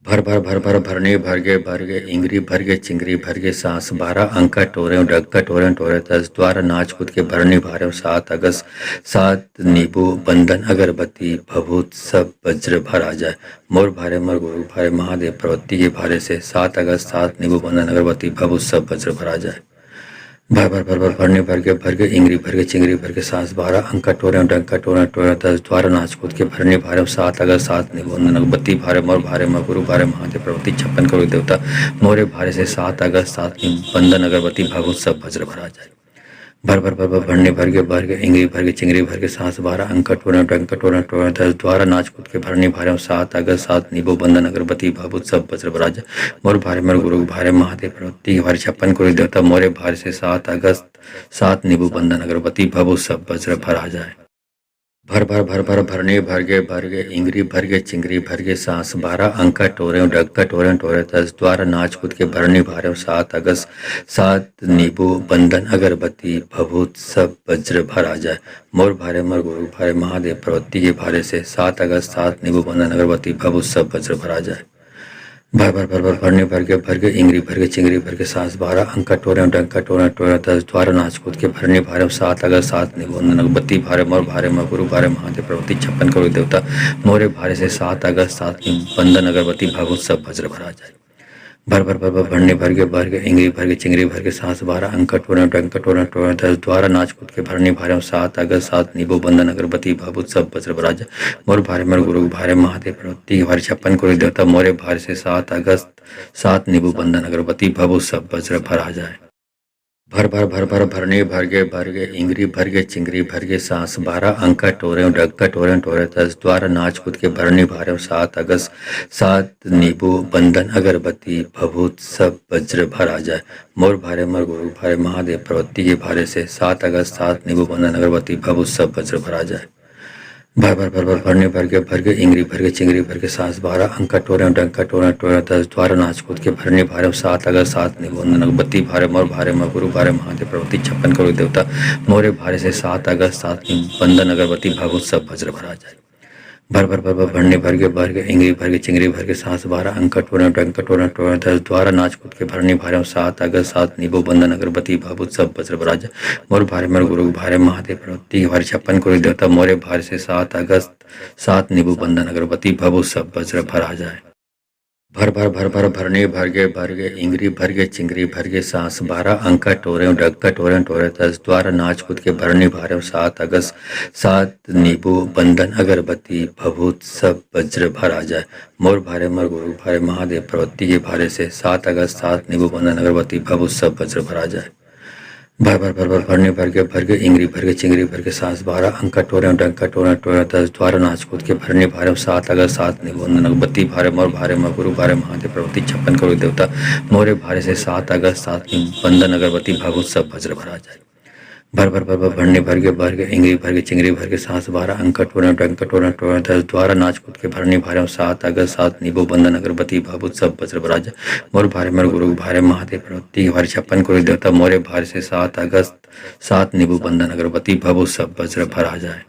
भरने भर के इंगरी भर के चिंगरी भर के सांस 12 अंका टोरे डग्गा टोरे टोरे तस द्वारा नाच कूद के भरने भारे 7 अगस्त 7 नींबू बंधन अगरबत्ती भभूत सब वज्र भर आ जाए मोर भारे मर गुरु भारे महादेव प्रवृत्ति के भारे से 7 अगस्त 7 नींबू बंधन अगरबत्ती भभूत सब वज्र भर आ जाए भरने भर के इंगरी भर के चिंगरी भर के सांस 12 अंका टोरे डंका टोरे टोरे तस द्वारा नाच कूद के भरने भारे 7 अगस्त 7 निबंधन अगबत्ती भारे मोर भारे म गुरु भारे महादेव प्रवृत्ति 56 करोड़ देवता मोरे भारे से 7 अगस्त 7 बंधन अगरबत्ती भागवत सब वज्र भरा जाए भरने भर के इंगरी भर के चिंगरी भर के सांस 12 अंका टोरे डंका टोरे टोरे तस द्वारा नाच कूद के भरने भारे 7 अगस्त 7 नींबू बंधन अगरबत्ती भाभूत सब वज्र भरा जाए मोर भारे मर गुरु भारे महादेव प्रवृत्ति भारे 56 करोड़ देवता मोरे भारे से 7 अगस्त 7 नींबू बंधन अगरबत्ती भभूत सब वज्र भर आ जाए भरने भर के इंगरी भर के चिंगरी भर के सांस 12 अंका टोरे डग्गा टोरे टोरे तस द्वारा नाच कूद के भरने भारे 7 अगस्त 7 नींबू बंधन अगरबत्ती भभूत सब वज्र भर आ जाए मोर भारे मर गुरु भारे महादेव प्रवृत्ति के भारे से 7 अगस्त 7 नींबू बंधन अगरबत्ती भभूत सब वज्र भर आ जाए भरने भर के इंगरी भर के चिंगरी भर के सांस 12 अंका टोरे डंका टोरे टोरे तस द्वारा नाच कूद के भरने भारे 7 अगस्त 7 निबंधन अगबत्ती भारे मोर भारे म गुरु भारे महादेव प्रवृत्ति 56 करोड़ देवता मोरे भारे से 7 अगस्त 7 बंधन अगरबत्ती भागवत सब वज्र भरा जाए भरने भर के इंगरी भर के चिंगरी भर के सांस 12 अंका टोरे डंका टोरे टोरे तस द्वारा नाच कूद के भरने भारे 7 अगस्त 7 नींबू बंधन अगरबत्ती भाभूत सब वज्र भरा जाए मोर भारे मर गुरु भारे महादेव प्रवृत्ति भारे 56 करोड़ देवता मोरे भारे से 7 अगस्त 7 नींबू बंधन अगरबत्ती भभूत सब वज्र भर आ जाए भरने भर के इंगरी भर के चिंगरी भर के सांस 12 अंका टोरे डग्गा टोरे टोरे तस द्वारा नाच कूद के भरने भारे 7 अगस्त 7 नींबू बंधन अगरबत्ती भभूत सब वज्र भर आ जाए मोर भारे मर गुरु भारे महादेव प्रवृत्ति के भारे से 7 अगस्त 7 नींबू बंधन अगरबत्ती भभूत सब वज्र भर आ जाए भरने भर के इंगरी भर के चिंगरी भर के सांस 12 अंका टोरे डंका टोरे टोरे तस द्वारा नाच कूद के भरने भारे 7 अगस्त 7 निबंधन अगबत्ती भारे मोर भारे म गुरु भारे महादेव प्रवृत्ति 56 करोड़ देवता मोरे भारे से 7 अगस्त 7 बंधन अगरबत्ती भागवत सब वज्र भरा जाए भरने भर के इंगरी भर के चिंगरी भर के सांस 12 अंका टोरे डंका टोरे टोरे तस द्वारा नाच कूद के भरने भारे 7 अगस्त 7 नींबू बंधन अगरबत्ती भाभूत सब वज्र भरा जाए मोर भारे मर गुरु भारे महादेव प्रवृत्ति भारे 56 करोड़ देवता मोरे भारे से 7 अगस्त 7 नींबू बंधन अगरबत्ती भभूत सब वज्र भर आ जाए भरने भर के इंगरी भर के चिंगरी भर के सांस 12 अंका टोरे डग्गा टोरे टोरे तस द्वारा नाच कूद के भरने भारे 7 अगस्त 7 नींबू बंधन अगरबत्ती भभूत सब वज्र भर आ जाए मोर भारे मर गुरु भारे महादेव प्रवृत्ति के भारे से 7 अगस्त 7 नींबू बंधन अगरबत्ती भभूत सब वज्र भर आ जाए भर भरने भर के इंगरी भर के चिंगरी भर के सास 12 अंका टोरे डंका टोरा टोरा 10 द्वारा नाच कूद के भरने भारे 7 अगर 7 निबोधन बत्ती भारे मोर भारे म गुरु भारे महादेव प्रवृत्ति 56 करोड़ देवता मोरे भारे से 7 अगस्त 7 बंधन अगरबत्ती भागवत सब वज्र भरा जाए। भर भरने भर के इंगरी भर के चिंगरी भर के सास 12 अंक टोरा डंका टोरा टोरा 10 द्वारा नाच कूद के भरने भारे 7 अगस्त 7 निबो बंधन अगरबत्ती भागवत सब वज्र भरा जाए। मोर भारे मर गुरु भारे महादेव प्रवृत्ति भारे 56 करोड़ देवता मोरे भारे से 7 अगस्त 7 निबु बंधन अगरबत्ती भभु सब वज्र भरा जाए।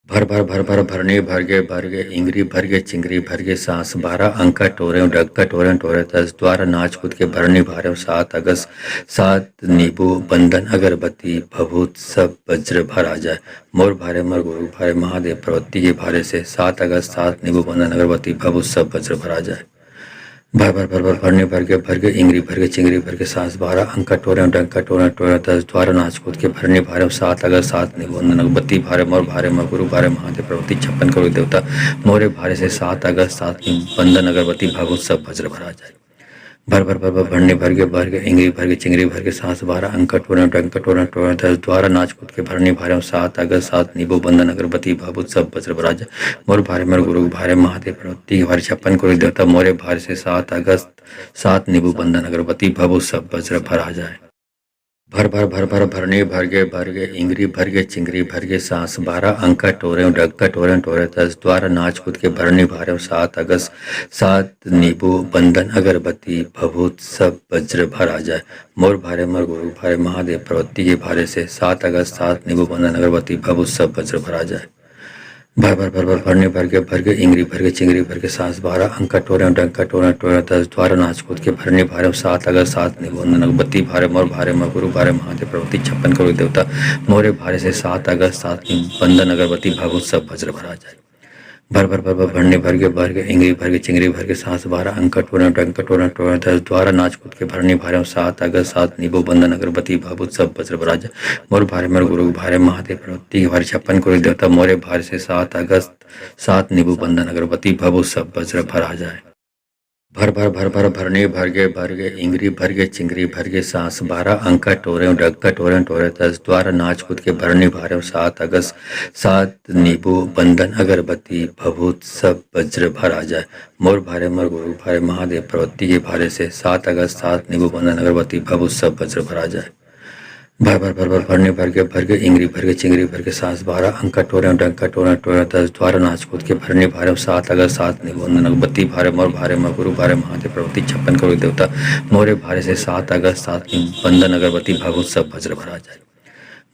भरने भर के इंगरी भर के चिंगरी भर के सांस 12 अंका टोरे डक्का टोरे टोरे 10 द्वारा नाच कूद के भरने भारे 7 अगस्त 7 नींबू बंधन अगरबत्ती भभूत सब वज्र भरा जाए। मोर भारे मर गुरु भारे महादेव प्रवृत्ति के भारे से 7 अगस्त 7 नींबू बंधन अगरबत्ती भभूत सब वज्र भरा जाए। भरने भर के इंगरी भर के चिंगरी भर के सांस 12 अंका टोरे डंका टोरा टोरा 10 द्वारा नाच कूद के भरने भारे 7 अगस्त 7 निबंधन अगरबत्ती भारे मोर भारे म गुरु भारे महादेव प्रवृत्ति 56 करोड़ देवता मोरे भारे से 7 अगस्त 7 बंधन अगरबत्ती भागवत सब वज्र भरा जाए। भरने भर के इंगरी भर के चिंगरी भर के सांस 12 अंका टोरा डंका टोरा टोरा 10 द्वारा नाच कूद के भरने भारे 7 अगस्त 7 निबो बंधन अगरबत्ती भागवत सब वज्र भरा जाए। मोर भारे मर गुरु भारे महादेव प्रवृत्ति भारे 56 करोड़ देवता मोरे भारे से 7 अगस्त 7 निबु बंधन अगरबत्ती भभु सब वज्र भरा जाए। भरने भर के इंगरी भर के चिंगरी भर के सांस 12 अंका टोरे डक्का टोरे टोरे 10 द्वारा नाच कूद के भरने भारे 7 अगस्त 7 नींबू बंधन अगरबत्ती भभूत सब वज्र भरा जाए। मोर भारे मर गुरु भारे महादेव प्रवृत्ति के भारे से 7 अगस्त 7 नींबू बंधन अगरबत्ती भभूत सब वज्र भरा जाए। भरने भर के इंगरी भर के चिंगरी भर के सांस 12 अंका टोरे डंका टोरा टोरा 10 द्वारा नाच कूद के भरने भारे 7 अगस्त 7 निबंधन अगरबत्ती भारे मोर भारे म गुरु भारे महादेव प्रवृत्ति 56 करोड़ देवता मोरे भारे से 7 अगस्त 7 बंधन अगरबत्ती भागवत सब वज्र भरा जाए। भरने भर के इंगरी भर के चिंगरी भर के सांस 12 अंका टोरा डंका टोरा टोरा 10 द्वारा नाच कूद के भरने भारे 7 अगस्त 7 निबो बंधन अगरबत्ती भागवत सब वज्र भरा जाए। मोर भारे मर गुरु भारे महादेव प्रवृत्ति भारे 56 करोड़ देवता मोरे भारे से 7 अगस्त 7 निबु बंधन अगरबत्ती भभु सब वज्र भरा जाए। भरने भर के इंगरी भर के चिंगरी भर के सांस 12 अंका टोरे डक्का टोरे टोरे 10 द्वारा नाच कूद के भरने भारे 7 अगस्त 7 नींबू बंधन अगरबत्ती भभूत सब वज्र भरा जाए। मोर भारे मर गुरु भारे महादेव प्रवृत्ति के भारे से 7 अगस्त 7 नींबू बंधन अगरबत्ती भभूत सब वज्र भरा जाए। भरने भर के इंगरी भर के चिंगरी भर के सांस 12 अंका टोरे डंका टोरा टोरा 10 द्वारा नाच कूद के भरने भारे 7 अगस्त 7 निबंधन अगरबत्ती भारे मोर भारे म गुरु भारे महादेव प्रवृत्ति 56 करोड़ देवता मोरे भारे से 7 अगस्त 7 बंधन अगरबत्ती भागवत सब वज्र भरा जाए।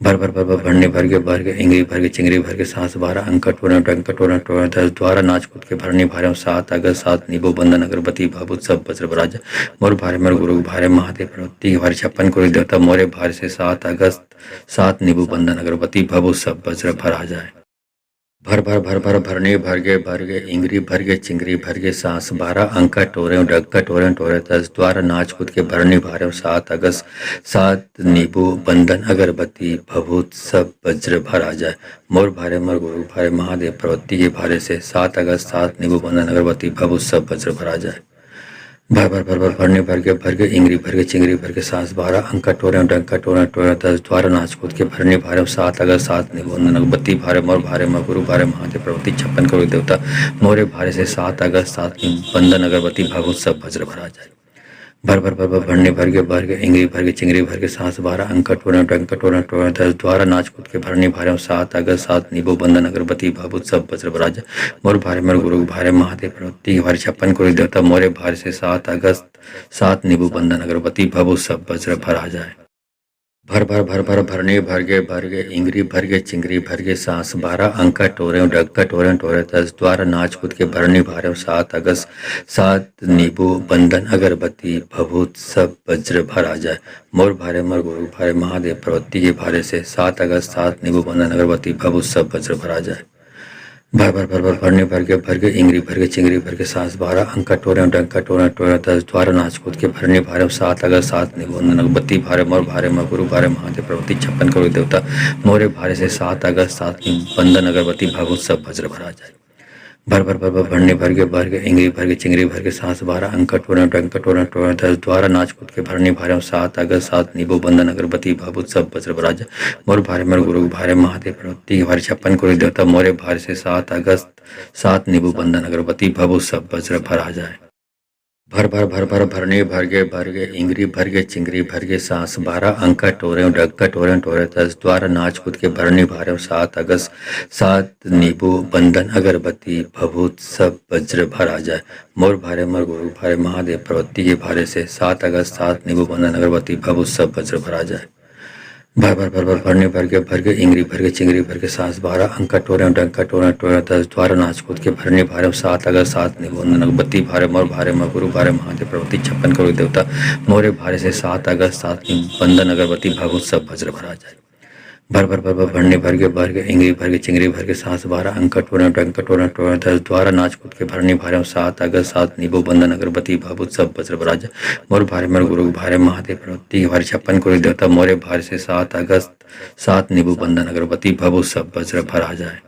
भरने भर के इंगरी भर के चिंगरी भर के सांस 12 अंका टोरा डंका टोरा टोरा 10 द्वारा नाच कूद के भरने भारे 7 अगस्त 7 निबो बंधन अगरबत्ती भागवत सब वज्र भरा जाए। मोर भारे मर गुरु भारे महादेव प्रवृत्ति भारे 56 करोड़ देवता मोरे भारे से 7 अगस्त 7 निबु बंधन अगरबत्ती भभु सब वज्र भरा जाए। भरने भर के इंगरी भर के चिंगरी भर के सांस 12 अंका टोरे डक्का टोरे टोरे 10 द्वारा नाच कूद के भरने भारे 7 अगस्त 7 नींबू बंधन अगरबत्ती भभूत सब वज्र भरा जाए। मोर भारे मर गुरु भारे महादेव प्रवृत्ति के भारे से 7 अगस्त 7 नींबू बंधन अगरबत्ती भभूत सब वज्र भरा जाए। भरने भर के इंगरी भर के चिंगरी भर के सांस 12 अंका टोरे डंका टोरा टोरा 10 द्वारा नाच कूद के भरने भारे 7 अगस्त 7 निबंधन अगरबत्ती भारे मोर भारे म गुरु भारे महादेव प्रवृत्ति 56 करोड़ देवता मोरे भारे से 7 अगस्त 7 बंधन अगरबत्ती भागवत सब वज्र भरा जाए। भरने भर के इंगरी भर के चिंगरी भर के सांस 12 अंका टोरा डंका टोरा टोरा 10 द्वारा नाच कूद के भरने भारे 7 अगस्त 7 निबो बंधन अगरबत्ती भागवत सब वज्र भरा जाए। मोर भारे मर गुरु भारे महादेव प्रवृत्ति भारे 56 करोड़ देवता मोरे भारे से 7 अगस्त 7 निबु बंधन अगरबत्ती भभु सब वज्र भरा जाए। भरने भर के इंगरी भर के चिंगरी भर के सांस 12 अंका टोरे डक्का टोरे टोरे 10 द्वारा नाच कूद के भरने भारे 7 अगस्त 7 नींबू बंधन अगरबत्ती भभूत सब वज्र भरा जाए। मोर भारे मर गुरु भारे महादेव प्रवृत्ति के भारे से 7 अगस्त 7 नींबू बंधन अगरबत्ती भभूत सब वज्र भरा जाए। भरने भर के इंगरी भर के चिंगरी भर के सांस 12 अंका टोरे डंका टोरा टोरा 10 द्वारा नाच कूद के भरने भारे 7 अगस्त 7 निबंधन अगरबत्ती भारे मोर भारे म गुरु भारे महादेव प्रवृत्ति 56 करोड़ देवता मोरे भारे से 7 अगस्त 7 बंधन अगरबत्ती भागवत सब वज्र भरा जाए। भर भर भर भर भरने भर के इंगरी भर के चिंगरी भर के सांस 12 अंक टोरन टंक टोरन टोरन 10 द्वारा नाच कूद के भरने भारे 7 अगस्त 7 नींबू बंधन अगरबत्ती भाभूत सब वज्र बराज मोर भारे मर गुरु भारे महादेव प्रवृत्ति के भारे 56 करोड़ देवता मोरे भारे से 7 अगस्त 7 नींबू बंधन अगरबत्ती भाभूत सब वज्र भरा जाए। भर भर भर भर भरने भर गे इंगरी भर गे चिंगरी भर गे सांस 12 अंका टोरे डग्गा टोरे टोरे 10 द्वारा नाच कूद के भरने भारे 7 अगस्त 7 नींबू बंधन अगरबत्ती भभूत सब वज्र भरा जाए। मोर भारे मर गुरु भारे महादेव प्रवृत्ति के भारे से 7 अगस्त 7 नींबू बंधन अगरबत्ती भभूत सब वज्र भरा जाए। भर भर भर भर भरने भर के इंगरी भर के चिंगरी भर के सांस 12 अंका टोरे डंका टोरे टोरे 10 द्वारा नाच कूद के भरने भारे 7 अगस्त 7 निबंधन अगरबत्ती भारे मोर भारे म गुरु भारे महादेव प्रवृत्ति 56 करोड़ देवता मोरे भारे से 7 अगस्त 7 निबंधन अगरबत्ती भागवत सब वज्र भरा जाए। भर भर भर भर भरने भर के इंगरी भर के चिंगरी भर के सांस 12 अंक टोरे डंका टोरे टोरे 10 द्वारा नाच कूद के भरने भारे 7 अगस्त 7 नींबू बंधन अगरबत्ती भाभूत सब वज्र भरा जाए। मोर भारे मर गुरु भारे महादेव प्रवृत्ति के भारे 56 करोड़ देवता मोरे भारे से 7 अगस्त 7 नींबू बंधन अगरबत्ती भाभूत सब वज्र भरा जाए।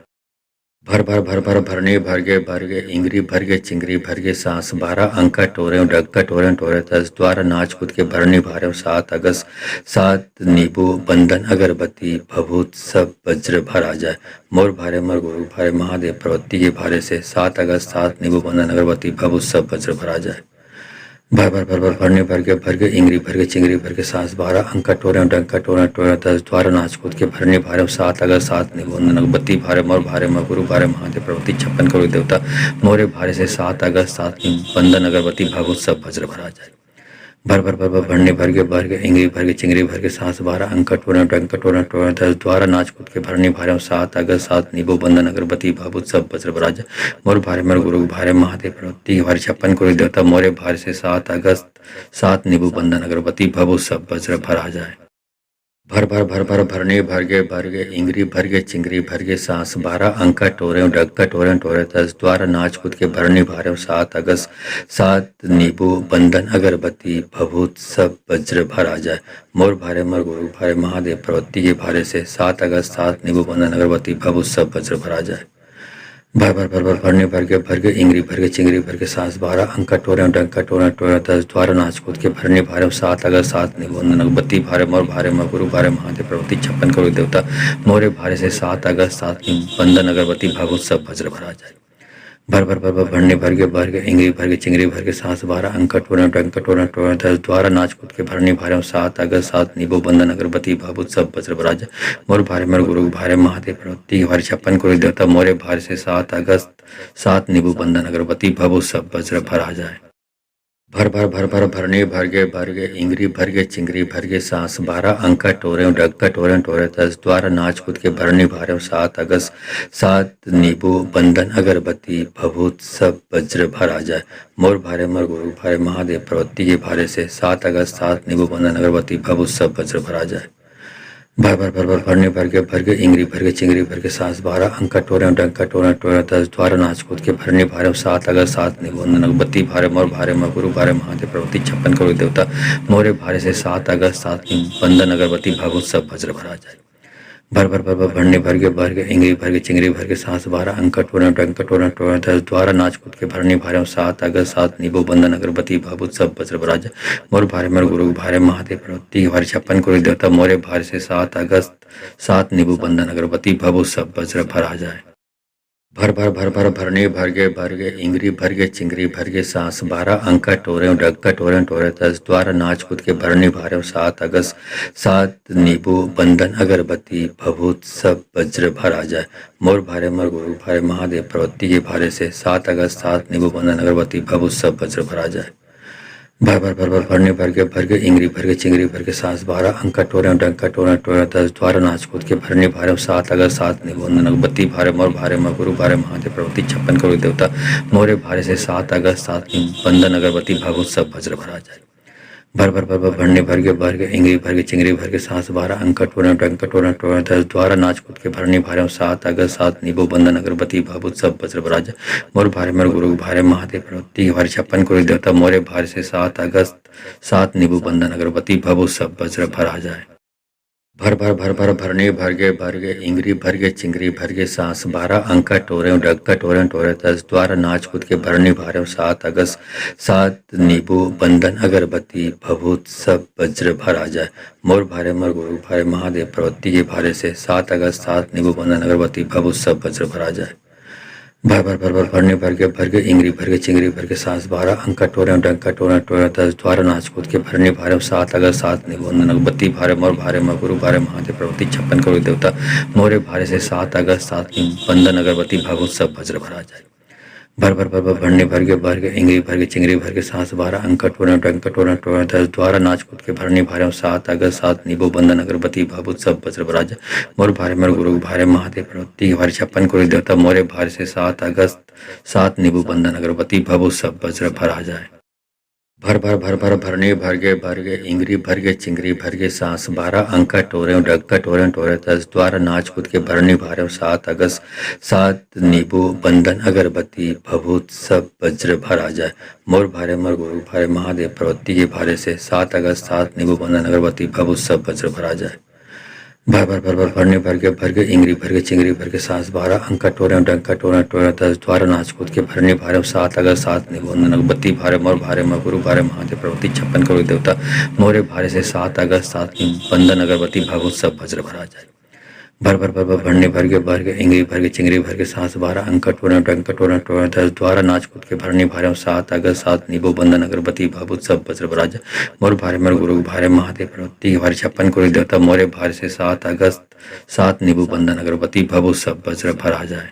भर भर भर भर भरने भर के इंगरी भर के चिंगरी भर के सांस 12 अंका टोरे डग्गा टोरे टोरे 10 द्वारा नाच कूद के भरने भारे 7 अगस्त 7 नींबू बंधन अगरबत्ती भभूत सब वज्र भरा जाए। मोर भारे मर गुरु भारे महादेव प्रवृत्ति के भारे से 7 अगस्त 7 नींबू बंधन अगरबत्ती भभूत सब वज्र भरा जाए। भर भर भर भर भरने भर के इंगरी भर के चिंगरी भर के सांस 12 अंका टोरे डंका टोरे टोरे 10 द्वारा नाच कूद के भरने भारे 7 अगस्त 7 निबंधन अगरबत्ती भारे मोर भारे म गुरु भारे महादेव प्रवृत्ति 56 करोड़ देवता मोरे भारे से 7 अगस्त 7 निबंधन अगरबत्ती भागवत सब वज्र भरा जाए। भर भर भर भर भरने भर के इंगरी भर के चिंगरी भर के सांस 12 अंका टोरे डंका टोरे टोरे 10 द्वारा नाच कूद के भरने भारे 7 अगस्त 7 नींबू बंधन अगरबत्ती भाभूत सब वज्र भरा जाए। मोर भारे मर गुरु भारे महादेव प्रवृत्ति के भारे 56 करोड़ देवता मोरे भारे से 7 अगस्त 7 नींबू बंधन अगरबत्ती भभूत सब वज्र भरा जाए। भर भर भर भर भरने भर के इंगरी भर के चिंगरी भर के सांस 12 अंका टोरे डग्गा टोरे टोरे 10 द्वारा नाच कूद के भरने भारे 7 अगस्त 7 नींबू बंधन अगरबत्ती भभूत सब वज्र भरा जाए। मोर भारे मर गुरु भारे महादेव प्रवृत्ति के भारे से 7 अगस्त 7 नींबू बंधन अगरबत्ती भभूत सब वज्र भरा जाए। भर भर भर भर भरने भर के इंगरी भर के चिंगरी भर के सांस 12 अंका टोरे डंका टोरे टोरे 10 द्वारा नाच कूद के भरने भारे 7 अगस्त 7 निबंधन अगरबत्ती भारे मोर भारे म गुरु भारे महादेव प्रवृत्ति 56 करोड़ देवता मोरे भारे से 7 अगस्त 7 निबंधन अगरबत्ती भागवत सब वज्र भरा जाए। भर भर भर भर भरने भर के इंगरी भर के चिंगरी भर के सांस 12 अंका टोरे डंका टोरे टोरे 10 द्वारा नाच कूद के भरने भारे 7 अगस्त 7 नींबू बंधन अगरबत्ती भाभूत सब वज्र भरा जाए। मोर भारे मर गुरु भारे महादेव प्रवृत्ति के भारे 56 करोड़ देवता मोरे भारे से 7 अगस्त 7 नींबू बंधन अगरबत्ती भभूत सब वज्र भरा जाए। भर भर भर भर भरने भर के इंगरी भर के चिंगरी भर के सांस 12 अंका टोरे डग्गा टोरे टोरे 10 द्वारा नाच कूद के भरने भारे 7 अगस्त 7 नींबू बंधन अगरबत्ती भभूत सब वज्र भरा जाए। मोर भारे मर गुरु भारे महादेव प्रवृत्ति के भारे से 7 अगस्त 7 नींबू बंधन अगरबत्ती भभूत सब वज्र भरा जाए। भर भर भर भर भरने भर के इंगरी भर के चिंगरी भर के सांस 12 अंका टोरे डंका टोरे टोरे 10 द्वारा नाच कूद के भरने भारे 7 अगस्त 7 निबंधन अगरबत्ती भारे मोर भारे म गुरु भारे महादेव प्रवृत्ति 56 करोड़ देवता मोरे भारे से 7 अगस्त 7 निबंधन अगरबत्ती भागवत सब वज्र भरा जाए। भर भर भर भर भरने भर के इंगरी भर के चिंगरी भर के सांस 12 अंका टोरे डंका टोरे टोरे 10 द्वारा नाच कूद के भरने भारे 7 अगस्त 7 नींबू बंधन अगरबत्ती भाभूत सब वज्र भरा जाए। मोर भारे मर गुरु भारे महादेव प्रवृत्ति के भारे 56 करोड़ देवता मोरे भारे से 7 अगस्त 7 नींबू बंधन अगरबत्ती भभूत सब वज्र भरा जाए। भर भर भर भर भरने भर के इंगरी भर के चिंगरी भर के सांस 12 अंका टोरे डग्गा टोरे टोरे 10 द्वारा नाच कूद के भरने भारे 7 अगस्त 7 नींबू बंधन अगरबत्ती भभूत सब वज्र भरा जाए। मोर भारे मर गुरु भारे महादेव प्रवृत्ति के भारे से 7 अगस्त 7 नींबू बंधन अगरबत्ती भभूत सब वज्र भरा जाए। भर भर भर भर भरने भर के इंगरी भर के चिंगरी भर के सांस 12 अंका टोरे डंका टोरे टोरे 10 द्वारा नाच कूद के भरने भारे 7 अगस्त 7 निबंधन अगरबत्ती भारे मोर भारे म गुरु भारे महादेव प्रवृत्ति 56 करोड़ देवता मोरे भारे से 7 अगस्त 7 निबंधन अगरबत्ती भागवत सब वज्र भरा जाए। भर भर भर भर भरने भर के इंगरी भर के चिंगरी भर के सांस 12 अंका टोरे डंका टोरे टोरे 10 द्वारा नाच कूद के भरने भारे 7 अगस्त 7 नींबू बंधन अगरबत्ती भाभूत सब वज्र भरा जाए। मोर भारे मर गुरु भारे महादेव प्रवृत्ति के भारे 56 करोड़ देवता मोरे भारे से 7 अगस्त 7 नींबू बंधन अगरबत्ती भभूत सब वज्र भरा जाए। भर भर भर भर भरने भर गे इंगरी भर गे चिंगरी भर गे सांस 12 अंका टोरे डग्गा टोरे टोरे तस द्वारा नाच कूद के भरने भारे 7 अगस्त 7 नींबू बंधन अगरबत्ती भभूत सब वज्र भर आ जाए मोर भारे मर गुरु भारे महादेव प्रवृत्ति के भारे से 7 अगस्त 7 नींबू बंधन अगरबत्ती भभूत सब वज्र भर आ जाए भर भरने भर के इंगरी भर के चिंगरी भर के सांस 12 अंका टोरे डंका टोरे टोरे तस द्वारा नाच कूद के भरने भारे 7 अगस्त 7 निबंधन अगबत्ती भारे मोर भारे म गुरु भारे महादेव प्रवृत्ति 56 करोड़ देवता मोरे भारे से 7 अगस्त 7 बंधन अगरबत्ती भागवत सब वज्र भरा जाए भर भरने भर के इंगरी भर के चिंगरी भर के सांस 12 अंका टोरे डंका टोरे टोरे तस द्वारा नाच कूद के भरने भारे 7 अगस्त 7 निबो बंधन अगरबत्ती भागवत सब वज्र भरा जाए मोर भारे मर गुरु भारे महादेव प्रवृत्ति भारे 56 करोड़ देवता मोरे भारे से 7 अगस्त 7 नींबू बंधन अगरबत्ती भभूत सब वज्र भर आ जाए भरने भर गे इंगरी भर गे चिंगरी भर गे सांस 12 अंका टोरे डग्गा टोरे टोरे तस द्वारा नाच कूद के भरने भारे 7 अगस्त 7 नींबू बंधन अगरबत्ती भभूत सब वज्र भर आ जाए मोर भारे मर गुरु भारे महादेव प्रवृत्ति के भारे से 7 अगस्त 7 नींबू बंधन अगरबत्ती भभूत सब वज्र भर आ जाए भरने भर के इंगरी भर के चिंगरी भर के सांस 12 अंका टोरे डंका टोरे टोरे तस द्वारा नाच कूद के भरने भारे 7 अगस्त 7 निबंधन अगबत्ती भारे मोर भारे म गुरु भारे महादेव प्रवृत्ति 56 करोड़ देवता मोरे भारे से 7 अगस्त 7 बंधन अगरबत्ती भागवत सब वज्र भरा जाए भरने भर के इंगरी भर के चिंगरी भर के सांस 12 अंका टोरे डंका टोरे टोरे तस द्वारा नाच कूद के भरने भारे 7 अगस्त 7 नींबू बंधन अगरबत्ती भाभूत सब वज्र भरा जाए मोर भारे मर गुरु भारे महादेव प्रवृत्ति भारे 56 करोड़ देवता मोरे भारे से 7 अगस्त 7 नींबू बंधन अगरबत्ती भभूत सब वज्र भर आ जाए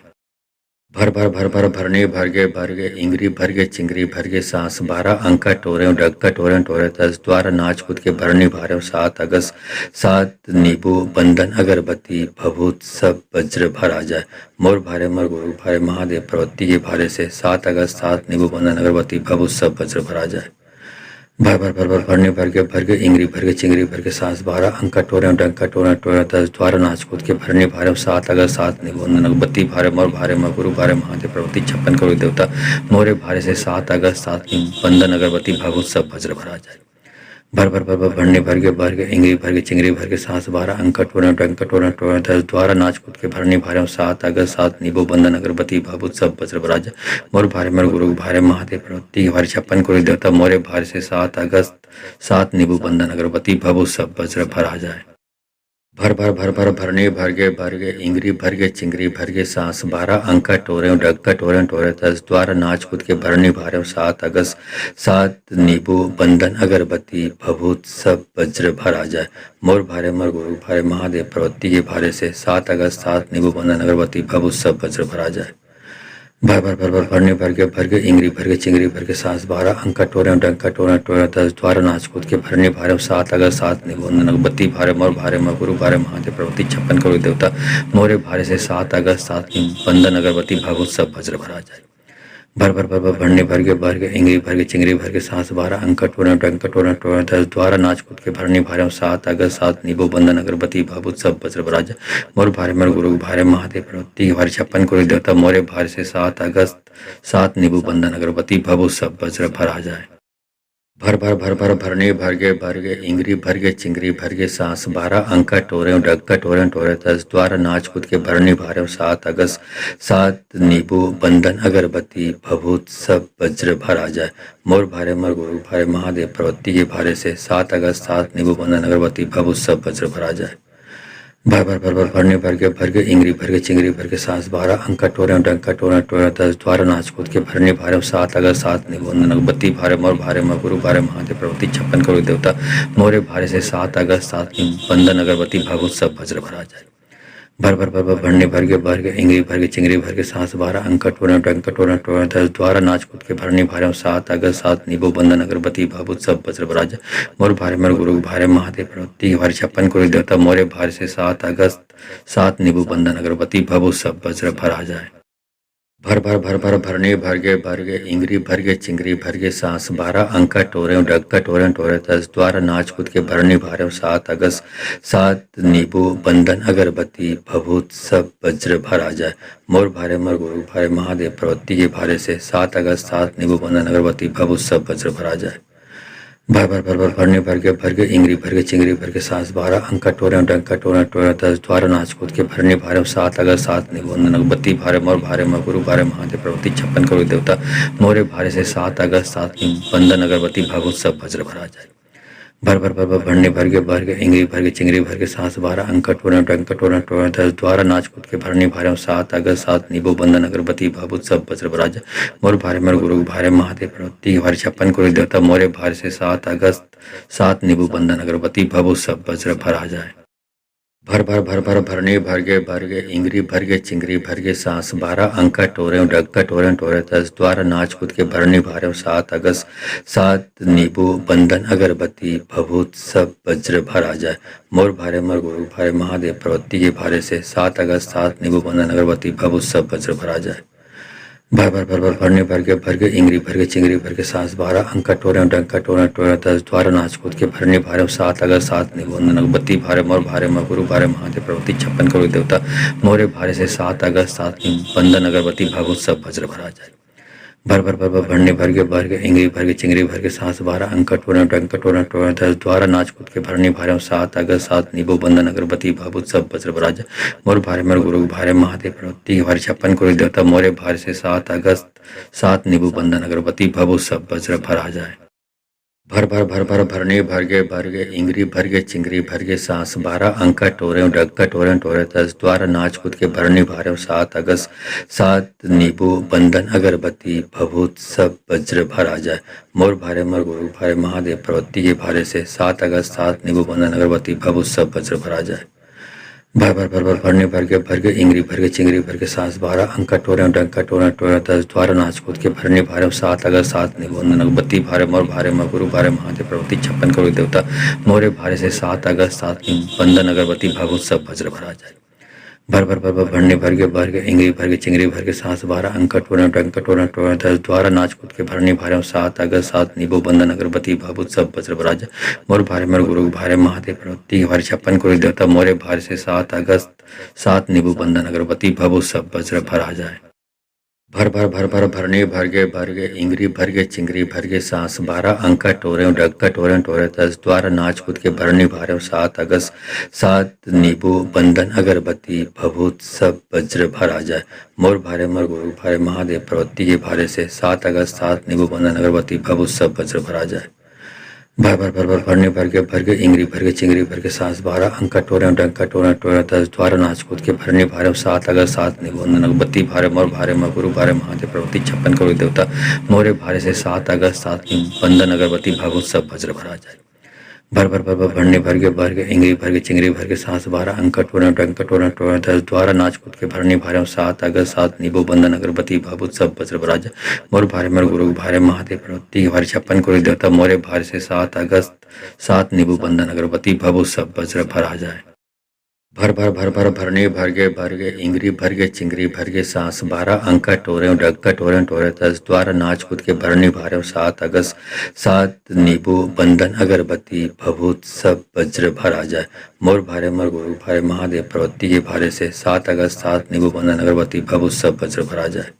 भरने भर के इंगरी भर के चिंगरी भर के सांस 12 अंका टोरे डग्गा टोरे टोरे तस द्वारा नाच कूद के भरने भारे 7 अगस्त 7 नींबू बंधन अगरबत्ती भभूत सब वज्र भर आ जाए मोर भारे मर गुरु भारे महादेव प्रवृत्ति के भारे से 7 अगस्त 7 नींबू बंधन अगरबत्ती भभूत सब वज्र भर आ जाए भरने भर के इंगरी भर के चिंगरी भर के सांस 12 अंका टोरे डंका टोरे टोरे तस द्वारा नाच कूद के भरने भारे 7 अगस्त 7 निबंधन अगबत्ती भारे मोर भारे म गुरु भारे महादेव प्रवृत्ति 56 करोड़ देवता मोरे भारे से 7 अगस्त 7 बंधन अगरबत्ती भागवत सब वज्र भरा जाए भरने भर के इंगरी भर के चिंगरी भर के सांस 12 अंका टोरे डंका टोरे टोरे तस द्वारा नाच कूद के भरने भारे 7 अगस्त 7 नींबू बंधन अगरबत्ती भाभूत सब वज्र भरा जाए मोर भारे मर गुरु भारे महादेव प्रवृत्ति भारे 56 करोड़ देवता मोरे भारे से 7 अगस्त 7 नींबू बंधन अगरबत्ती भभूत सब वज्र भर आ जाए भरने भर के इंगरी भर के चिंगरी भर के सांस 12 अंका टोरे डग्गा टोरे टोरे तस द्वारा नाच कूद के भरने भारे 7 अगस्त 7 नींबू बंधन अगरबत्ती भभूत सब वज्र भर आ जाए मोर भारे मर गुरु भारे महादेव प्रवृत्ति के भारे से 7 अगस्त 7 नींबू बंधन अगरबत्ती भभूत सब वज्र भर आ जाए भरने भर के इंगरी भर के चिंगरी भर के सांस 12 अंका टोरे डंका टोरे टोरे तस द्वारा नाच कूद के भरने भारे 7 अगस्त 7 निबंधन अगबत्ती भारे मोर भारे म गुरु भारे महादेव प्रवृत्ति 56 करोड़ देवता मोरे भारे से 7 अगस्त 7 बंधन अगरबत्ती भागवत सब वज्र भरा जाए भरने भर के इंगरी भर के चिंगरी भर के सांस 12 अंका टोरे डंका टोरे टोरे तस द्वारा नाच कूद के भरने भारे 7 अगस्त 7 नींबू बंधन अगरबत्ती भाभूत सब वज्र भरा जाए मोर भारे मर गुरु भारे महादेव प्रवृत्ति भारे 56 करोड़ देवता मोरे भारे से 7 अगस्त 7 नींबू बंधन अगरबत्ती भभूत सब वज्र भर आ जाए भरने भर के इंगरी भर के चिंगरी भर के सांस 12 अंका टोरे डग्गा टोरे टोरे तस द्वारा नाच कूद के भरने भारे 7 अगस्त 7 नींबू बंधन अगरबत्ती भभूत सब वज्र भर आ जाए मोर भारे मर गुरु भारे महादेव प्रवृत्ति के भारे से 7 अगस्त 7 नींबू बंधन अगरबत्ती भभूत सब वज्र भर आ जाए भरने भर के इंगरी भर के चिंगरी भर के सांस 12 अंका टोरे डंका टोरे टोरे तस द्वारा नाच कूद के भरने भारे 7 अगस्त 7 निबंधन अगबत्ती भारे मोर भारे म गुरु भारे महादेव प्रवृत्ति 56 करोड़ देवता मोरे भारे से 7 अगस्त 7 बंधन अगरबत्ती भागवत सब वज्र भरा जाए भरने भर के इंगरी भर के चिंगरी भर के सांस 12 अंका टोरे डंका टोरे टोरे तस द्वारा नाच कूद के भरने भारे 7 अगस्त 7 नींबू बंधन अगरबत्ती भाभूत सब वज्र भरा जाए मोर भारे मर गुरु भारे महादेव प्रवृत्ति भारे 56 करोड़ देवता मोरे भारे से 7 अगस्त 7 नींबू बंधन अगरबत्ती भभूत सब वज्र भर आ जाए भरने भर के इंगरी भर के चिंगरी भर के सांस 12 अंका टोरे डग्गा टोरे टोरे तस द्वारा नाच कूद के भरने भारे 7 अगस्त 7 नींबू बंधन अगरबत्ती भभूत सब वज्र भर आ जाए मोर भारे मर गुरु भारे महादेव प्रवृत्ति के भारे से 7 अगस्त 7 नींबू बंधन अगरबत्ती भभूत सब वज्र भर आ जाए भर भरने भर के इंगरी भर के चिंगरी भर के सास 12 अंका टोरे डंका टोरा टोरा 10 द्वारा नाच कूद के भरने भारे 7 अगर 7 निबोधन बत्ती भारे मोर भारे म गुरु भारे महादेव प्रवृत्ति 56 करोड़ देवता मोरे भारे से 7 अगस्त 7 बंधन अगरबत्ती भागवत सब वज्र भरा जाए। भर भरने भर के इंगरी भर के चिंगरी भर के सास 12 अंक टोरा डंका टोरा टोरा 10 द्वारा नाच कूद के भरने भारे 7 अगस्त 7 निबो बंधन अगरबत्ती भागवत सब वज्र भरा जाए। मोर भारे मर गुरु भारे महादेव प्रवृत्ति भारे 56 करोड़ देवता मोरे भारे से 7 अगस्त 7 निबु बंधन अगरबत्ती भभु सब वज्र भरा जाए। भरने भर के इंगरी भर के चिंगरी भर के सांस 12 अंका टोरे डक्का टोरे टोरे 10 द्वारा नाच कूद के भरने भारे 7 अगस्त 7 नींबू बंधन अगरबत्ती भभूत सब वज्र भरा जाए। मोर भारे मर गुरु भारे महादेव प्रवृत्ति के भारे से 7 अगस्त 7 नींबू बंधन अगरबत्ती भभूत सब वज्र भरा जाए। भरने भर के इंगरी भर के चिंगरी भर के सांस 12 अंका टोरे डंका टोरा टोरा 10 द्वारा नाच कूद के भरने भारे 7 अगस्त 7 निबंधन अगरबत्ती भारे मोर भारे म गुरु भारे महादेव प्रवृत्ति 56 करोड़ देवता मोरे भारे से 7 अगस्त 7 बंधन अगरबत्ती भागवत सब वज्र भरा जाए। भरने भर के इंगरी भर के चिंगरी भर के सांस 12 अंका टोरा डंका टोरा टोरा 10 द्वारा नाच कूद के भरने भारे 7 अगस्त 7 निबो बंधन अगरबत्ती भागवत सब वज्र भरा जाए। मोर भारे मर गुरु भारे महादेव प्रवृत्ति भारे 56 करोड़ देवता मोरे भारे से 7 अगस्त 7 निबु बंधन अगरबत्ती भभु सब वज्र भरा जाए। भरने भर के इंगरी भर के चिंगरी भर के सांस 12 अंका टोरे डक्का टोरे टोरे 10 द्वारा नाच कूद के भरने भारे 7 अगस्त 7 नींबू बंधन अगरबत्ती भभूत सब वज्र भरा जाए। मोर भारे मर गुरु भारे महादेव प्रवृत्ति के भारे से 7 अगस्त 7 नींबू बंधन अगरबत्ती भभूत सब वज्र भरा जाए। भरने भर के इंगरी भर के चिंगरी भर के सांस 12 अंका टोरे डंका टोरा टोरा 10 द्वारा नाच कूद के भरने भारे 7 अगस्त 7 निबंधन अगरबत्ती भारे मोर भारे म गुरु भारे महादेव प्रवृत्ति 56 करोड़ देवता मोरे भारे से 7 अगस्त 7 बंधन अगरबत्ती भागवत सब वज्र भरा जाए। भरने भर के इंगरी भर के चिंगरी भर के सांस 12 अंका टोरा डंका टोरा टोरा 10 द्वारा नाच कूद के भरने भारे 7 अगस्त 7 निबो बंधन अगरबत्ती भागवत सब वज्र भरा जाए। मोर भारे मर गुरु भारे महादेव प्रवृत्ति भारे 56 करोड़ देवता मोरे भारे से 7 अगस्त 7 निबु बंधन अगरबत्ती भभु सब वज्र भरा जाए। भरने भर के इंगरी भर के चिंगरी भर के सांस 12 अंका टोरे डक्का टोरे टोरे 10 द्वारा नाच कूद के भरने भारे 7 अगस्त 7 नींबू बंधन अगरबत्ती भभूत सब वज्र भरा जाए। मोर भारे मर गुरु भारे महादेव प्रवृत्ति के भारे से 7 अगस्त 7 नींबू बंधन अगरबत्ती भभूत सब वज्र भरा जाए। भरने भर के इंगरी भर के चिंगरी भर के सांस 12 अंका टोरे डंका टोरा टोरा 10 द्वारा नाच कूद के भरने भारे 7 अगस्त 7 निबंधन अगरबत्ती भारे मोर भारे म गुरु भारे महादेव प्रवृत्ति 56 करोड़ देवता मोरे भारे से 7 अगस्त 7 बंधन अगरबत्ती भागवत सब वज्र भरा जाए। भरने भर के इंगरी भर के चिंगरी भर के सांस 12 अंका टोरा डंका टोरा टोरा 10 द्वारा नाच कूद के भरने भारे 7 अगस्त 7 निबो बंधन अगरबत्ती भागवत सब वज्र भरा जाए। मोर भारे मर गुरु भारे महादेव प्रवृत्ति भारे 56 करोड़ देवता मोरे भारे से 7 अगस्त 7 निबु बंधन अगरबत्ती भभु सब वज्र भरा जाए। भरने भर के इंगरी भर के चिंगरी भर के सांस 12 अंका टोरे डक्का टोरे टोरे 10 द्वारा नाच कूद के भरने भारे 7 अगस्त 7 नींबू बंधन अगरबत्ती भभूत सब वज्र भरा जाए। मोर भारे मर गुरु भारे महादेव प्रवृत्ति के भारे से 7 अगस्त 7 नींबू बंधन अगरबत्ती भभूत सब वज्र भरा जाए।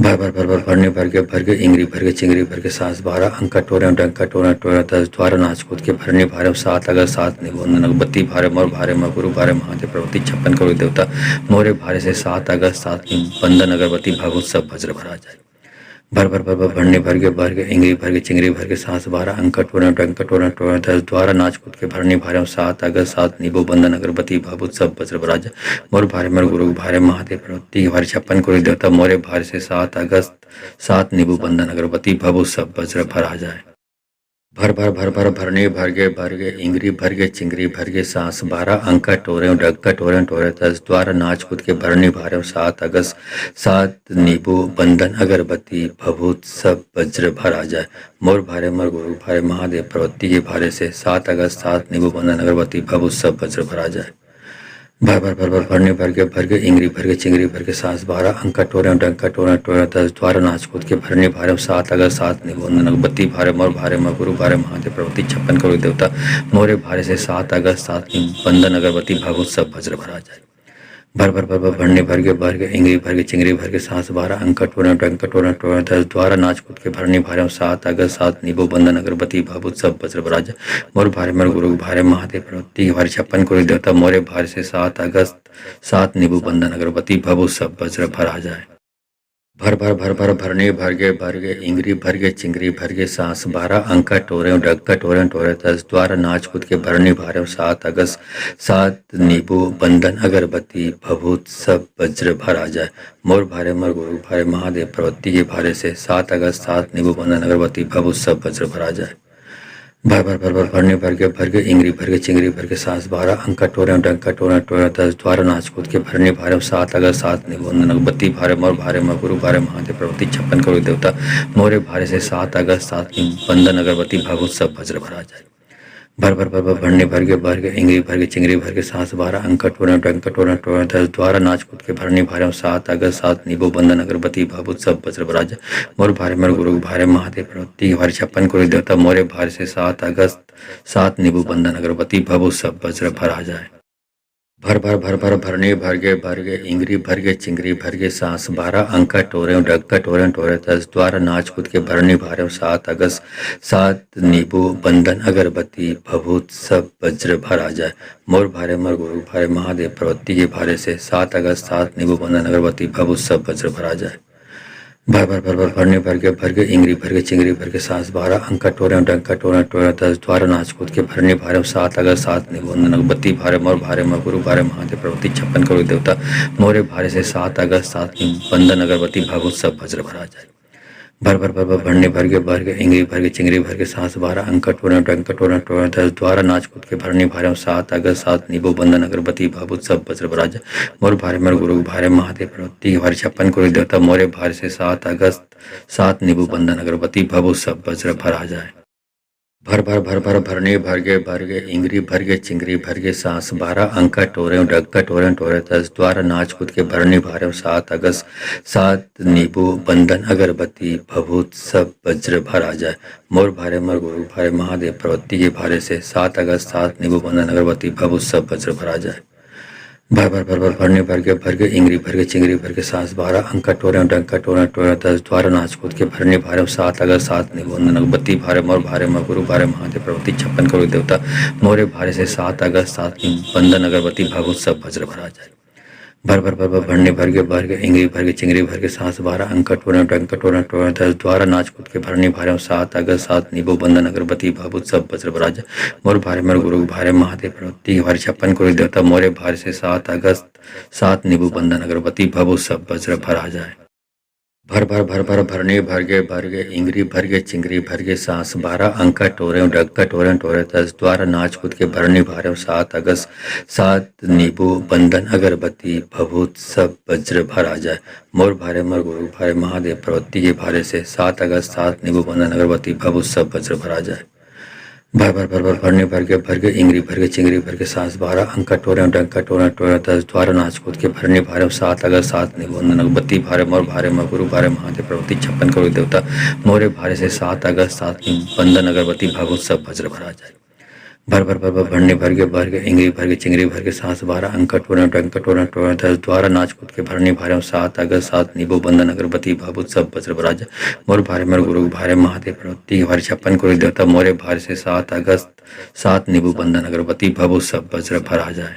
भरने भर के इंगरी भर के चिंगरी भर के सांस 12 अंका टोरे डंका टोरा टोरा 10 द्वारा नाच कूद के भरने भारे 7 अगस्त 7 निबंधन अगरबत्ती भारे मोर भारे म गुरु भारे महादेव प्रवृत्ति 56 करोड़ देवता मोरे भारे से 7 अगस्त 7 बंधन अगरबत्ती भागवत सब वज्र भरा जाए। भरने भर के इंगरी भर के चिंगरी भर के सांस 12 अंका टोरा डंका टोरा टोरा 10 द्वारा नाच कूद के भरने भारे 7 अगस्त 7 निबो बंधन अगरबत्ती भागवत सब वज्र भरा जाए। मोर भारे मर गुरु भारे महादेव प्रवृत्ति भारे 56 करोड़ देवता मोरे भारे से 7 अगस्त 7 निबु बंधन अगरबत्ती भभु सब वज्र भरा जाए। भरने भर के इंगरी भर के चिंगरी भर के सांस 12 अंका टोरे डक्का टोरे टोरे 10 द्वारा नाच कूद के भरने भारे 7 अगस्त 7 नींबू बंधन अगरबत्ती भभूत सब वज्र भरा जाए। मोर भारे मर गुरु भारे महादेव प्रवृत्ति के भारे से 7 अगस्त 7 नींबू बंधन अगरबत्ती भभूत सब वज्र भरा जाए। भरने भर के इंगरी भर के चिंगरी भर के सांस 12 अंका टोरे डंका टोरा टोरा 10 द्वारा नाच कूद के भरने भारे 7 अगस्त 7 निबंधन अगरबत्ती भारे मोर भारे म गुरु भारे महादेव प्रवृत्ति 56 करोड़ देवता मोरे भारे से 7 अगस्त 7 बंधन अगरबत्ती भागवत सब वज्र भरा जाए। भर भर भर भर भरने भर के इंगरी भर के चिंगरी भर के सांस 12 अंक टोरन टंक टोरन टोरन 10 द्वारा नाच कूद के भरने भारे 7 अगस्त 7 नींबू बंधन अगरबत्ती भाभूत सब वज्र बराज मोर भारे मर गुरु भारे महादेव प्रवृत्ति के भारे 56 कोटि देवता मोरे भारे से 7 अगस्त 7 नींबू बंधन अगरबत्ती भाभूत सब वज्र भरा जाए। भर भर भर भर भरने भर गे इंगरी भर गे चिंगरी भर गे सांस 12 अंका टोरे डग्गा टोरे टोरे 10 द्वारा नाच कूद के भरने भारे 7 अगस्त 7 नींबू बंधन अगरबत्ती भभूत सब वज्र भरा जाए। मोर भारे मर गुरु भारे महादेव प्रवृत्ति के भारे से 7 अगस्त 7 नींबू बंधन अगरबत्ती भभूत सब वज्र भरा जाए। भर भर भर भर भरने भर के इंगरी भर के चिंगरी भर के सांस 12 अंका टोरे डंका टोरे टोरे 10 द्वारा नाच कूद के भरने भारे 7 अगस्त 7 निबंधन अगरबत्ती भारे मोर भारे म गुरु भारे महादेव प्रवृत्ति 56 करोड़ देवता मोरे भारे से 7 अगस्त 7 निबंधन अगरबत्ती भागवत सब वज्र भरा जाए। भर भर भर भर भरने भर के इंगरी भर के चिंगरी भर के सांस 12 अंक टोरे डंका टोरे टोरे 10 द्वारा नाच कूद के भरने भारे 7 अगस्त 7 नींबू बंधन अगरबत्ती भाभूत सब वज्र भरा जाए। मोर भारे मर गुरु भारे महादेव प्रवृत्ति भारे 56 करोड़ देवता मोरे भारे से 7 अगस्त 7 नींबू बंधन अगरबत्ती भाभूत सब वज्र भरा जाए। भर भर भर भर भरने भर के इंगरी भर के चिंगरी भर के सांस 12 अंका टोरे डग्गा टोरे टोरे 10 द्वारा नाच कूद के भरने भारे 7 अगस्त 7 नींबू बंधन अगरबत्ती भभूत सब वज्र भरा जाए। मोर भारे मर गुरु भारे महादेव प्रवृत्ति के भारे से 7 अगस्त 7 नींबू बंधन अगरबत्ती भभूत सब वज्र भरा जाए। भर भर भर भर भरने भर के इंगरी भर के चिंगरी भर के सांस 12 अंका टोरे डंका टोरे टोरे 10 द्वारा नाच कूद के भरने भारे 7 अगस्त 7 निबंधन अगरबत्ती भारे मोर भारे म गुरु भारे महादेव प्रवृत्ति 56 करोड़ देवता मोरे भारे से 7 अगस्त 7 निबंधन अगरबत्ती भागवत सब वज्र भरा जाए। भर भर भर भर भरने भर के इंगरी भर के चिंगरी भर के सांस 12 अंका टोरे डंका टोरे टोरे 10 द्वारा नाच कूद के भरने भारे 7 अगस्त 7 नींबू बंधन अगरबत्ती भाभूत सब वज्र भरा जाए। मोर भारे मर गुरु भारे महादेव प्रवृत्ति के भारे 56 करोड़ देवता मोरे भारे से 7 अगस्त 7 नींबू बंधन अगरबत्ती भभूत सब वज्र भरा जाए। भर भर भर भर भरने भर के इंगरी भर के चिंगरी भर के सांस 12 अंका टोरे डग्गा टोरे टोरे 10 द्वारा नाच कूद के भरने भारे 7 अगस्त 7 नींबू बंधन अगरबत्ती भभूत सब वज्र भरा जाए। मोर भारे मर गुरु भारे महादेव प्रवृत्ति के भारे से 7 अगस्त 7 नींबू बंधन अगरबत्ती भभूत सब वज्र भरा जाए। भर भर भर भर भरने भर के इंगरी भर के चिंगरी भर के सांस 12 अंका टोरे डंका टोरे टोरे 10 द्वारा नाच कूद के भरने भारे 7 अगस्त 7 निबंधन अगरबत्ती भारे मोर भारे म गुरु भारे महादेव प्रवृत्ति 56 करोड़ देवता मोरे भारे से 7 अगस्त 7 निबंधन अगरबत्ती भागवत सब वज्र भरा जाए। भर भर भर भर भरने भर के इंगरी भर के चिंगरी भर के सांस 12 अंका टोरे डंका टोरे टोरे 10 द्वारा नाच कूद के भरने भारे 7 अगस्त 7 नींबू बंधन अगरबत्ती भाभूत सब वज्र भरा जाए। मोर भारे मर गुरु भारे महादेव प्रवृत्ति के भारे 56 करोड़ देवता मोरे भारे से 7 अगस्त 7 नींबू बंधन अगरबत्ती भभूत सब वज्र भरा जाए। भर भर भर भर भरने भर के इंगरी भर के चिंगरी भर के सांस 12 अंका टोरे डग्गा टोरे टोरे 10 द्वारा नाच कूद के भरने भारे 7 अगस्त 7 नींबू बंधन अगरबत्ती भभूत सब वज्र भरा जाए। मोर भारे मर गुरु भारे महादेव प्रवृत्ति के भारे से 7 अगस्त 7 नींबू बंधन अगरबत्ती भभूत सब वज्र भरा जाए। भर भर भर भर भरने भर के इंगरी भर के चिंगरी भर के सांस 12 अंका टोरे डंका टोरे टोरे 10 द्वारा नाच कूद के भरने भारे 7 अगस्त 7 निबंधन अगरबत्ती भारे मोर भारे म गुरु भारे महादेव प्रवृत्ति 56 करोड़ देवता मोरे भारे से 7 अगस्त 7 निबंधन अगरबत्ती भागवत सब वज्र भरा जाए। भर भर भर भर भरने भर के इंगरी भर के चिंगरी भर के सांस 12 अंका टोरे डंका टोरे टोरे 10 द्वारा नाच कूद के भरने भारे 7 अगस्त 7 नींबू बंधन अगरबत्ती भाभूत सब वज्र भरा जाए। मोर भारे मर गुरु भारे महादेव प्रवृत्ति के भारे 56 करोड़ देवता मोरे भारे से 7 अगस्त 7 नींबू बंधन अगरबत्ती भभूत सब वज्र भरा जाए।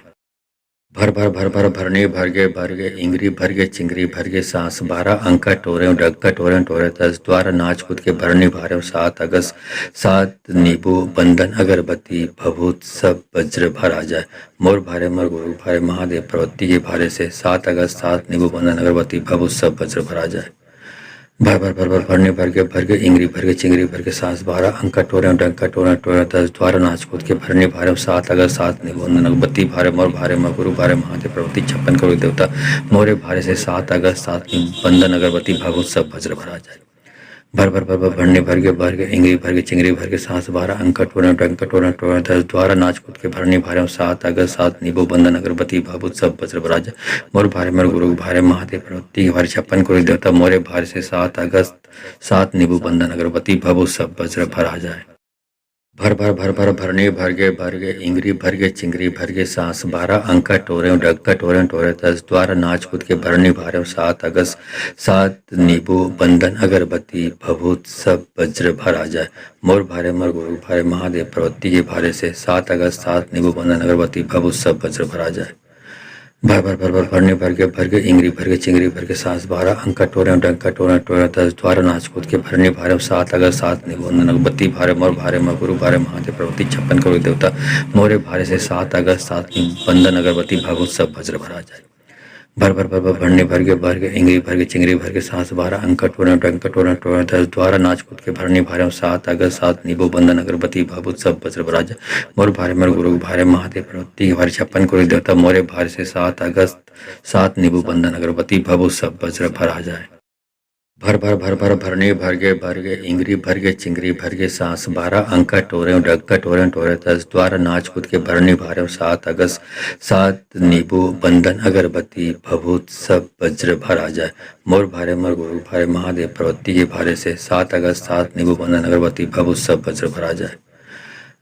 भर भर भर भर भरने भर के इंगरी भर के चिंगरी भर के सांस 12 अंका टोरे डग्गा टोरे टोरे 10 द्वारा नाच कूद के भरने भारे 7 अगस्त 7 नींबू बंधन अगरबत्ती भभूत सब वज्र भरा जाए। मोर भारे मर गुरु भारे महादेव प्रवृत्ति के भारे से 7 अगस्त 7 नींबू बंधन अगरबत्ती भभूत सब वज्र भरा जाए। भर भर भर भर भरने भर के इंगरी भर के चिंगरी भर के सांस 12 अंका टोरे डंका टोरे टोरे 10 द्वारा नाच कूद के भरने भारे 7 अगस्त 7 निबंधन अगरबत्ती भारे मोर भारे म गुरु भारे महादेव प्रवृत्ति 56 करोड़ देवता मोरे भारे से 7 अगस्त 7 निबंधन अगरबत्ती भागवत सब वज्र भरा जाए। भर भर भर भर भरने भर के इंगरी भर के चिंगरी भर के सांस 12 अंका टोरे डंका टोरे टोरे 10 द्वारा नाच कूद के भरने भारे 7 अगस्त 7 नींबू बंधन अगरबत्ती भाभूत सब वज्र भरा जाए। मोर भारे मर गुरु भारे महादेव प्रवृत्ति के भारे 56 करोड़ देवता मोरे भारे से 7 अगस्त 7 नींबू बंधन अगरबत्ती भभूत सब वज्र भरा जाए। भर भर भर भर भरने भर गे इंगरी भर गे चिंगरी भर गे सांस 12 अंका टोरे डक्का टोरे टोरे तस द्वारा नाच कूद के भरने भारे 7 अगस्त 7 नींबू बंधन अगरबत्ती भभूत सब वज्र भर आ जाए मोर भारे मर गुरु भारे महादेव प्रवृत्ति के भारे से 7 अगस्त 7 नींबू बंधन अगरबत्ती भभूत सब वज्र भर आ जाए भर भरने भर के इंगरी भर के चिंगरी भर के सांस 12 अंका टोरे डंका टोरे टोरे तस द्वारा नाच कूद के भरने भारे 7 अगस्त 7 निबंधन अगबत्ती भारे मोर भारे म गुरु भारे महादेव प्रवृत्ति 56 करोड़ देवता मोरे भारे से 7 अगस्त 7 निबंधन अगरबत्ती भागवत सब वज्र भरा जाए भर भरने भर के इंगरी भर के चिंगरी भर के सांस 12 अंका टोरे डंका टोरे टोरे तस द्वारा नाच कूद के भरने भारे 7 अगस्त 7 निबो बंधन अगरबत्ती भागवत सब वज्र भरा जाए मोर भारे मर गुरु भारे महादेव प्रवृत्ति भारे 56 करोड़ देवता मोरे भारे से 7 अगस्त 7 नींबू बंधन अगरबत्ती भभूत सब वज्र भर आ जाए भरने भर गे इंगरी भर गे चिंगरी भर गे सांस 12 अंका टोरे डक्का टोरे टोरे तस द्वारा नाच कूद के भरने भारे 7 अगस्त 7 नींबू बंधन अगरबत्ती भभूत सब वज्र भर आ जाए मोर भारे मर गुरु भारे महादेव प्रवृत्ति के भारे से 7 अगस्त 7 नींबू बंधन अगरबत्ती भभूत सब वज्र भर आ जाए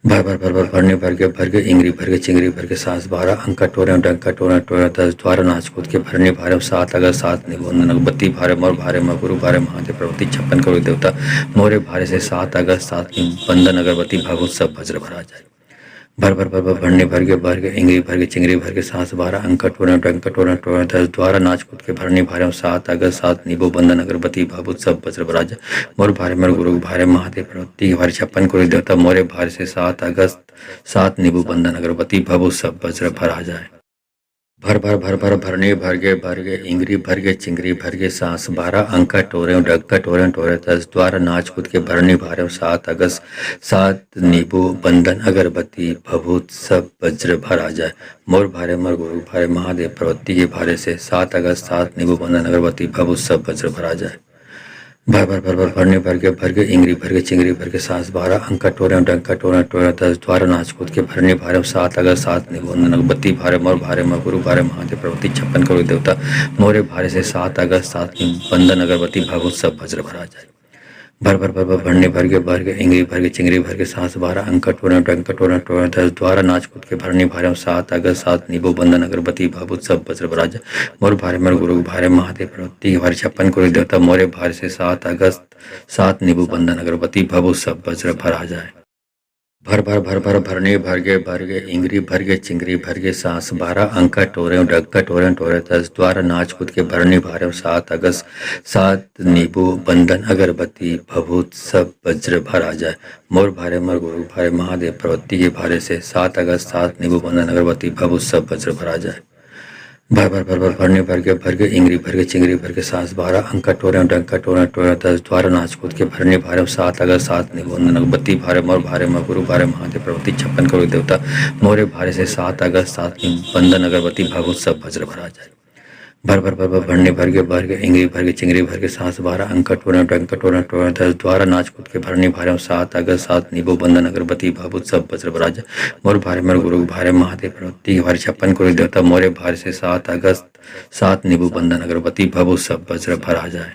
भरने भर के इंगरी भर के चिंगरी भर के सांस 12 अंका टोरे डंका टोरे टोरे तस द्वारा नाच कूद के भरने भारे 7 अगस्त 7 निबंधन अगबत्ती भारे मोर भारे म गुरु भारे महादेव प्रवृत्ति 56 करोड़ देवता मोरे भारे से 7 अगस्त 7 निबंधन अगरबत्ती भागवत सब वज्र भरा जाए भरने भर के इंगरी भर के चिंगरी भर के सांस 12 अंका टोरे डंका टोरे टोरे तस द्वारा नाच कूद के भरने भारे 7 अगस्त 7 नींबू बंधन अगरबत्ती भागवत सब वज्र भरा जाए मोर भारे मर गुरु भारे महादेव प्रवृत्ति भारे 56 करोड़ देवता मोरे भारे से 7 अगस्त 7 नींबू बंधन अगरबत्ती भभूत सब वज्र भर आ जाए भरने भर के इंगरी भर के चिंगरी भर के सांस 12 अंका टोरे डक्का टोरे टोरे तस द्वारा नाच कूद के भरने भारे 7 अगस्त 7 नींबू बंधन अगरबत्ती भभूत सब वज्र भर आ जाए मोर भारे मर गुरु भारे महादेव प्रवृत्ति के भारे से 7 अगस्त 7 नींबू बंधन अगरबत्ती भभूत सब वज्र भर आ जाए भरने भर के इंगरी भर के चिंगरी भर के सांस 12 अंका टोरे डंका टोरे टोरे तस द्वारा नाच कूद के भरने भारे 7 अगस्त 7 निबंधन अगबत्ती भारे मोर भारे म गुरु भारे महादेव प्रवृत्ति 56 करोड़ देवता मोरे भारे से 7 अगस्त 7 निबंधन अगरबत्ती भागवत सब वज्र भरा जाए भरने भर के इंगरी भर के चिंगरी भर के सांस 12 अंका टोरे डंका टोरे टोरे तस द्वारा नाच कूद के भरने भारे 7 अगस्त 7 नींबू बंधन अगरबत्ती भागवत सब वज्र भरा जाए मोर भारे मर गुरु भारे महादेव प्रवृत्ति भारे 56 करोड़ देवता मोरे भारे से 7 अगस्त 7 नींबू बंधन अगरबत्ती भभूत सब वज्र भर आ जाए भरने भर के इंगरी भर के चिंगरी भर के सांस 12 अंका टोरे डक्का टोरे टोरे तस द्वारा नाच कूद के भरने भारे 7 अगस्त 7 नींबू बंधन अगरबत्ती भभूत सब वज्र भर आ जाए मोर भारे मर गुरु भारे महादेव प्रवृत्ति के भारे से 7 अगस्त 7 नींबू बंधन अगरबत्ती भभूत सब वज्र भर आ जाए भरने भर के इंगरी भर के चिंगरी भर के सांस 12 अंका टोरे डंका टोरे टोरे तस द्वारा नाच कूद के भरने भारे 7 अगस्त 7 निबंधन अगबत्ती भारे मोर भारे म गुरु भारे महादेव प्रवृत्ति 56 करोड़ देवता मोरे भारे से 7 अगस्त 7 निबंधन अगरबत्ती भागवत सब वज्र भरा जाए भरने भर के इंगरी भर के चिंगरी भर के सांस 12 अंका टोरे डंका टोरे टोरे तस द्वारा नाच कूद के भरने भारे 7 अगस्त 7 नींबू बंधन अगरबत्ती भागवत सब वज्र भरा जाए मोर भारे मर गुरु भारे महादेव प्रवृत्ति भारे 56 करोड़ देवता मोरे भारे से 7 अगस्त 7 नींबू बंधन अगरबत्ती भभूत सब वज्र भर आ जाए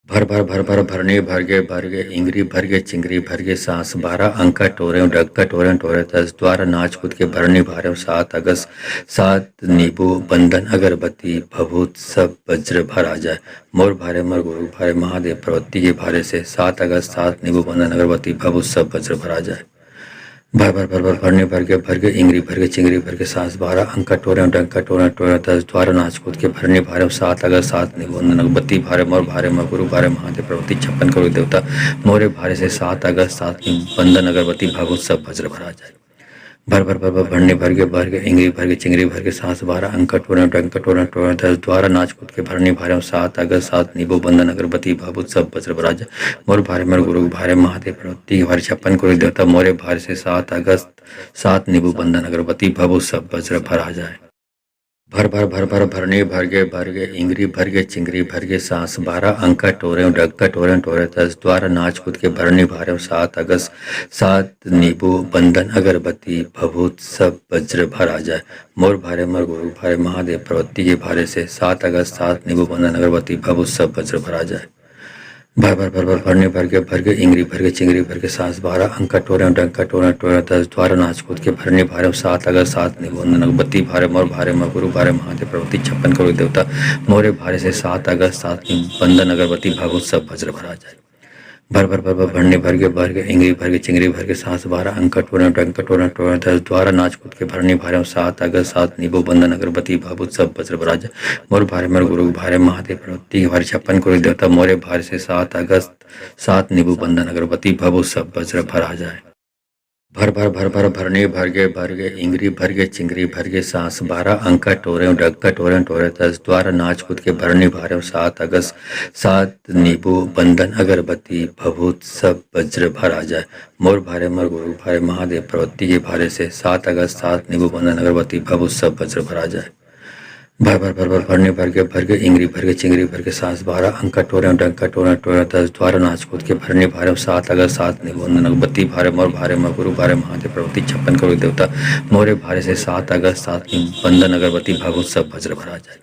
भरने भर के इंगरी भर के चिंगरी भर के सांस 12 अंका टोरे डक्का टोरे टोरे तस द्वारा नाच कूद के भरने भारे 7 अगस्त 7 नींबू बंधन अगरबत्ती भभूत सब वज्र भर आ जाए मोर भारे मर गुरु भारे महादेव प्रवृत्ति के भारे से 7 अगस्त 7 नींबू बंधन अगरबत्ती भभूत सब वज्र भर आ जाए भरने भर के इंगरी भर के चिंगरी भर के सांस 12 अंका टोरे डंका टोरे टोरे तस द्वारा नाच कूद के भरने भारे 7 अगस्त 7 निबंधन अगबत्ती भारे मोर भारे म गुरु भारे महादेव प्रवृत्ति 56 करोड़ देवता मोरे भारे से 7 अगस्त 7 निबंधन अगरबत्ती भागवत सब वज्र भरा जाए भरने भर के इंगरी भर के चिंगरी भर के सांस 12 अंका टोरे डंका टोरे टोरे तस द्वारा नाच कूद के भरने भारे 7 अगस्त 7 नींबू बंधन अगरबत्ती भागवत सब वज्र भरा जाए मोर भारे मर गुरु भारे महादेव प्रवृत्ति भारे 56 करोड़ देवता मोरे भारे से 7 अगस्त 7 नींबू बंधन अगरबत्ती भभूत सब वज्र भर आ जाए भरने भर के इंगरी भर के चिंगरी भर के सांस 12 अंका टोरे डक्का टोरे टोरे तस द्वारा नाच कूद के भरने भारे 7 अगस्त 7 नींबू बंधन अगरबत्ती भभूत सब वज्र भर आ जाए मोर भारे मर गुरु भारे महादेव प्रवृत्ति के भारे से 7 अगस्त 7 नींबू बंधन अगरबत्ती भभूत सब वज्र भर आ जाए भर भरने भर के इंगरी भर के चिंगरी भर के सास 12 अंका टोरे डंका टोरा टोरा 10 द्वारा नाच कूद के भरने भारे 7 अगर 7 निबोधन बत्ती भारे मोर भारे म गुरु भारे महादेव प्रवृत्ति 56 करोड़ देवता मोरे भारे से 7 अगस्त 7 बंधन अगरबत्ती भागवत सब वज्र भरा जाए। भर भरने भर के इंगरी भर के चिंगरी भर के सास 12 अंक टोरा डंका टोरा टोरा 10 द्वारा नाच कूद के भरने भारे 7 अगस्त 7 निबो बंधन अगरबत्ती भागवत सब वज्र भरा जाए। मोर भारे मर गुरु भारे महादेव प्रवृत्ति भारे 56 करोड़ देवता मोरे भारे से 7 अगस्त 7 निबु बंधन अगरबत्ती भभु सब वज्र भरा जाए। भरने भर के इंगरी भर के चिंगरी भर के सांस 12 अंका टोरे डक्का टोरे टोरे 10 द्वारा नाच कूद के भरने भारे 7 अगस्त 7 नींबू बंधन अगरबत्ती भभूत सब वज्र भरा जाए। मोर भारे मर गुरु भारे महादेव प्रवृत्ति के भारे से 7 अगस्त 7 नींबू बंधन अगरबत्ती भभूत सब वज्र भरा जाए। भरने भर के इंगरी भर के चिंगरी भर के सांस 12 अंका टोरे डंका टोरा टोरा 10 द्वारा नाच कूद के भरने भारे 7 अगस्त 7 निबंधन अगरबत्ती भारे मोर भारे म गुरु भारे महादेव प्रवृत्ति 56 करोड़ देवता मोरे भारे से 7 अगस्त 7 बंधन अगरबत्ती भागवत सब वज्र भरा जाए।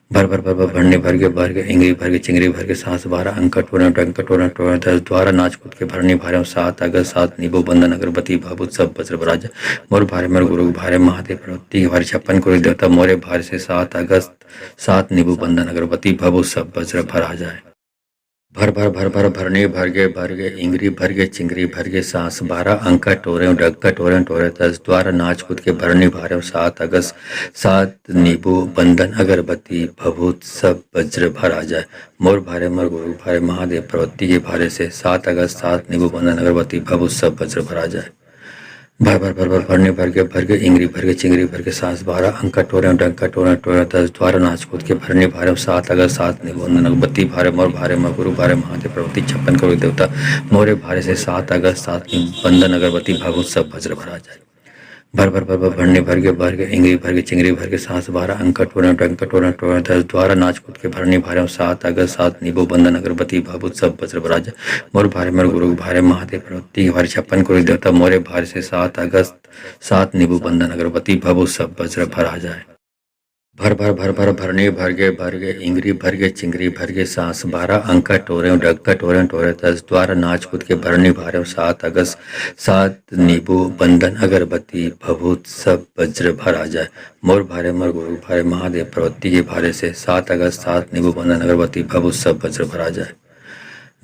भरने भर के इंगरी भर के चिंगरी भर के सांस 12 अंका टोरा डंका टोरा टोरा 10 द्वारा नाच कूद के भरने भारे 7 अगस्त 7 निबो बंधन अगरबत्ती भागवत सब वज्र भरा जाए। मोर भारे मर गुरु भारे महादेव प्रवृत्ति भारे 56 करोड़ देवता मोरे भारे से 7 अगस्त 7 निबु बंधन अगरबत्ती भभु सब वज्र भरा जाए। भरने भर के इंगरी भर के चिंगरी भर के सांस 12 अंका टोरे डक्का टोरे टोरे 10 द्वारा नाच कूद के भरने भारे 7 अगस्त 7 नींबू बंधन अगरबत्ती भभूत सब वज्र भरा जाए। मोर भारे मर गुरु भारे महादेव प्रवृत्ति के भारे से 7 अगस्त 7 नींबू बंधन अगरबत्ती भभूत सब वज्र भरा जाए। भरने भर के इंगरी भर के चिंगरी भर के सांस 12 अंका टोरे डंका टोरा टोरा 10 द्वारा नाच कूद के भरने भारे 7 अगस्त 7 निबंधन अगरबत्ती भारे मोर भारे म गुरु भारे महादेव प्रवृत्ति 56 करोड़ देवता मोरे भारे से 7 अगस्त 7 बंधन अगरबत्ती भागवत सब वज्र भरा जाए। भरने भर के इंगरी भर के चिंगरी भर के सांस 12 अंका टोरा डंका टोरा टोरा 10 द्वारा नाच कूद के भरने भारे 7 अगस्त 7 निबो बंधन अगरबत्ती भागवत सब वज्र भरा जाए। मोर भारे मर गुरु भारे महादेव प्रवृत्ति भारे 56 करोड़ देवता मोरे भारे से 7 अगस्त 7 निबु बंधन अगरबत्ती भभु सब वज्र भरा जाए। भरने भर के इंगरी भर के चिंगरी भर के सांस 12 अंका टोरे डक्का टोरे टोरे 10 द्वारा नाच कूद के भरने भारे 7 अगस्त 7 नींबू बंधन अगरबत्ती भभूत सब वज्र भरा जाए। मोर भारे मर गुरु भारे महादेव प्रवृत्ति के भारे से 7 अगस्त 7 नींबू बंधन अगरबत्ती भभूत सब वज्र भरा जाए।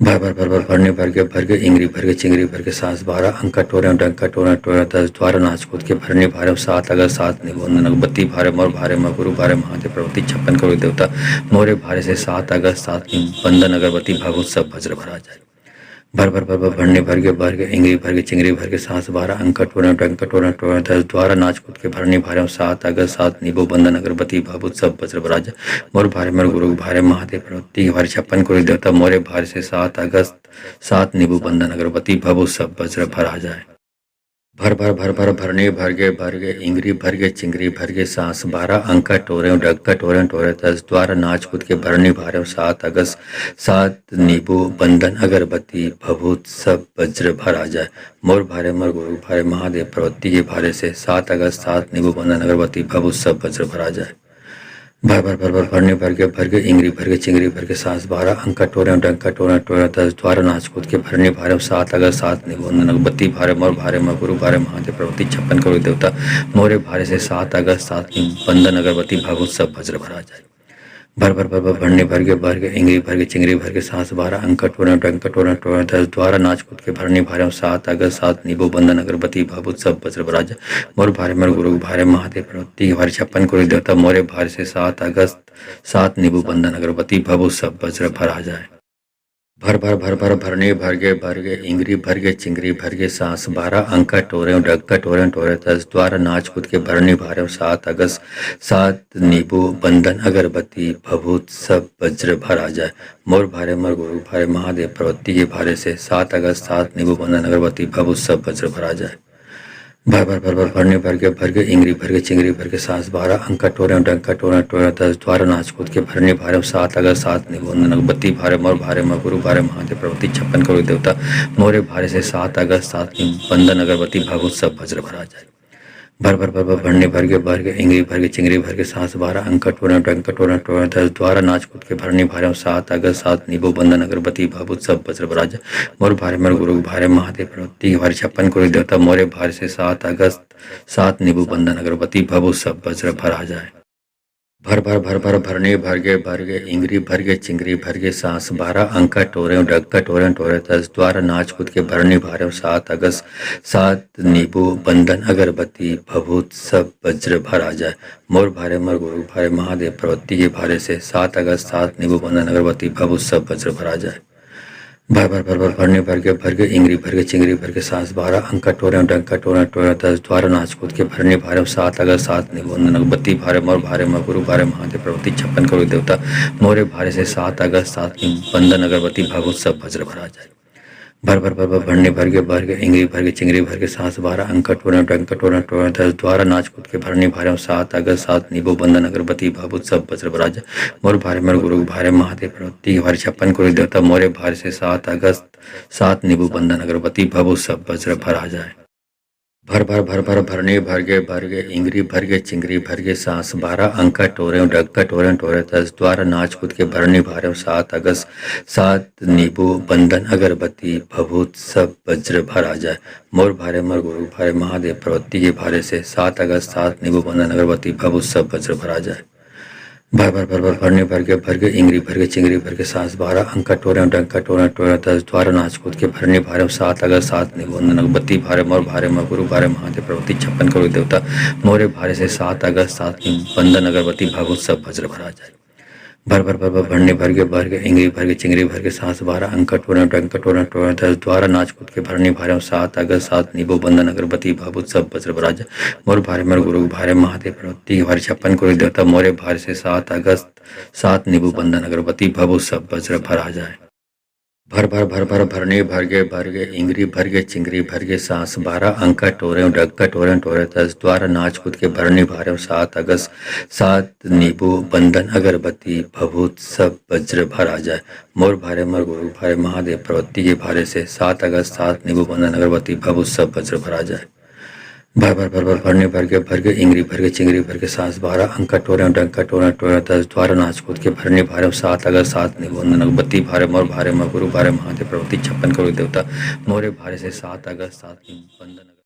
भरने भर के इंगरी भर के चिंगरी भर के सांस 12 अंका टोरे डंका टोरा टोरा 10 द्वारा नाच कूद के भरने भारे 7 अगस्त 7 निबंधन अगरबत्ती भारे मोर भारे म गुरु भारे महादेव प्रवृत्ति 56 करोड़ देवता मोरे भारे से 7 अगस्त 7 बंधन अगरबत्ती भागवत सब वज्र भरा जाए। भरने भर के इंगरी भर के चिंगरी भर के सांस 12 अंका टोरा डंका टोरा टोरा 10 द्वारा नाच कूद के भरने भारे 7 अगस्त 7 निबो बंधन अगरबत्ती भागवत सब वज्र भरा जाए। मोर भारे मर गुरु भारे महादेव प्रवृत्ति भारे 56 करोड़ देवता मोरे भारे से 7 अगस्त 7 निबु बंधन अगरबत्ती भभु सब वज्र भरा जाए। भरने भर के इंगरी भर के चिंगरी भर के सांस 12 अंका टोरे डक्का टोरे टोरे 10 द्वारा नाच कूद के भरने भारे 7 अगस्त 7 नींबू बंधन अगरबत्ती भभूत सब वज्र भरा जाए। मोर भारे मर गुरु भारे महादेव प्रवृत्ति के भारे से 7 अगस्त 7 नींबू बंधन अगरबत्ती भभूत सब वज्र भरा जाए। भरने भर के इंगरी भर के चिंगरी भर के सांस 12 अंका टोरे डंका टोरा टोरा 10 द्वारा नाच कूद के भरने भारे 7 अगस्त 7 निबंधन अगरबत्ती भारे मोर भारे म गुरु भारे महादेव प्रवृत्ति 56 करोड़ देवता मोरे भारे से 7 अगस्त 7 बंधन अगरबत्ती भागवत सब वज्र भरा जाए। भरने भर के इंगरी भर के चिंगरी भर के सांस 12 अंका टोरा डंका टोरा टोरा 10 द्वारा नाच कूद के भरने भारे 7 अगस्त 7 निबो बंधन अगरबत्ती भागवत सब वज्र भरा जाए। मोर भारे मर गुरु भारे महादेव प्रवृत्ति भारे 56 करोड़ देवता मोरे भारे से 7 अगस्त 7 निबु बंधन अगरबत्ती भभु सब वज्र भरा जाए। भरने भर के इंगरी भर के चिंगरी भर के सांस 12 अंका टोरे डक्का टोरे टोरे 10 द्वारा नाच कूद के भरने भारे 7 अगस्त 7 नींबू बंधन अगरबत्ती भभूत सब वज्र भरा जाए। मोर भारे मर गुरु भारे महादेव प्रवृत्ति के भारे से 7 अगस्त 7 नींबू बंधन अगरबत्ती भभूत सब वज्र भरा जाए। भरने भर के इंगरी भर के चिंगरी भर के सांस 12 अंका टोरे डंका टोरा टोरा 10 द्वारा नाच कूद के भरने भारे 7 अगस्त 7 निबंधन अगरबत्ती भारे मोर भारे म गुरु भारे महादेव प्रवृत्ति 56 करोड़ देवता मोरे भारे से 7 अगस्त 7 बंधन अगरबत्ती भागवत सब वज्र भरा जाए। भर भर भर भर भरने भर के इंगरी भर के चिंगरी भर के सांस 12 अंक टोरन टंक टोरन टोरन 10 द्वारा नाच कूद के भरने भारे 7 अगस्त 7 नींबू बंधन अगरबत्ती भाभूत सब वज्र राजा मोर भारे मर गुरु भारे महादेव प्रवृत्ति के भारे 56 करोड़ देवता मोरे भारे से 7 अगस्त 7 नींबू बंधन अगरबत्ती भाभूत सब वज्र भरा जाए। भर भर भर भर भरने भर के इंगरी भर के चिंगरी भर के सांस 12 अंका टोरे डक्का टोरे टोरे 10 द्वारा नाच कूद के भरने भारे 7 अगस्त 7 नींबू बंधन अगरबत्ती भभूत सब वज्र भरा जाए। मोर भारे मर गुरु भारे महादेव प्रवृत्ति के भारे से 7 अगस्त 7 नींबू बंधन अगरबत्ती भभूत सब वज्र भरा जाए। भर भर भर भर भरने भर के इंगरी भर के चिंगरी भर के सांस 12 अंका टोरे डंका टोरे टोरे 10 द्वारा नाच कूद के भरने भारे 7 अगस्त 7 निबंधन अगरबत्ती भारे मोर भारे म गुरु भारे महादेव प्रवृत्ति 56 करोड़ देवता मोरे भारे से 7 अगस्त 7 निबंधन अगरबत्ती भागवत सब वज्र भरा जाए। भर भर भर भर भरने भर के इंगरी भर के चिंगरी भर के सांस 12 अंका टोरे डंका टोरे टोरे 10 द्वारा नाच कूद के भरने भारे 7 अगस्त 7 नींबू बंधन अगरबत्ती भाभूत सब वज्र भरा जाए। मोर भारे मर गुरु भारे महादेव प्रवृत्ति के भारे 56 करोड़ देवता मोरे भारे से 7 अगस्त 7 नींबू बंधन अगरबत्ती भभूत सब वज्र भरा जाए। भर भर भर भर भरने भर के इंगरी भर के चिंगरी भर के सांस 12 अंका टोरे डक्का टोरे टोरे 10 द्वारा नाच कूद के भरने भारे 7 अगस्त 7 नींबू बंधन अगरबत्ती भभूत सब वज्र भरा जाए। मोर भारे मर गुरु भारे महादेव प्रवृत्ति के भारे से 7 अगस्त 7 नींबू बंधन अगरबत्ती भभूत सब वज्र भरा जाए। भर भर भर भर भरने भर के इंगरी भर के चिंगरी भर के सांस 12 अंका टोरे डंका टोरे टोरे 10 द्वारा नाच कूद के भरने भारे 7 अगस्त 7 निबंधन अगरबत्ती भारे मोर भारे म गुरु भारे महादेव प्रवृत्ति 56 करोड़ देवता मोरे भारे से 7 अगस्त 7 निबंधन अगरबत्ती भागवत सब वज्र भरा जाए। भर भर भर भर भरने भर के इंगरी भर के चिंगरी भर के सांस 12 अंका टोरे डंका टोरे टोरे 10 द्वारा नाच कूद के भरने भारे 7 अगस्त 7 नींबू बंधन अगरबत्ती भाभूत सब वज्र भरा जाए। मोर भारे मर गुरु भारे महादेव प्रवृत्ति के भारे 56 करोड़ देवता मोरे भारे से 7 अगस्त 7 नींबू बंधन अगरबत्ती भभूत सब वज्र भरा जाए। भर भर भर भर भरने भर के इंगरी भर के चिंगरी भर के सांस 12 अंका टोरे डक्का टोरे टोरे 10 द्वारा नाच कूद के भरने भारे 7 अगस्त 7 नींबू बंधन अगरबत्ती भभूत सब वज्र भरा जाए। मोर भारे मर गुरु भारे महादेव प्रवृत्ति के भारे से 7 अगस्त 7 नींबू बंधन अगरबत्ती भभूत सब वज्र भरा जाए। भर भर भर भर भरने भर के इंगरी भर के चिंगरी भर के सांस 12 अंका टोरे डंका टोरे टोरे 10 द्वारा नाच कूद के भरने भारे 7 अगस्त 7 निबंधन अगरबत्ती भारे मोर भारे म गुरु भारे महादेव प्रवृत्ति 56 करोड़ देवता मोरे भारे से 7 अगस्त 7 निबंधन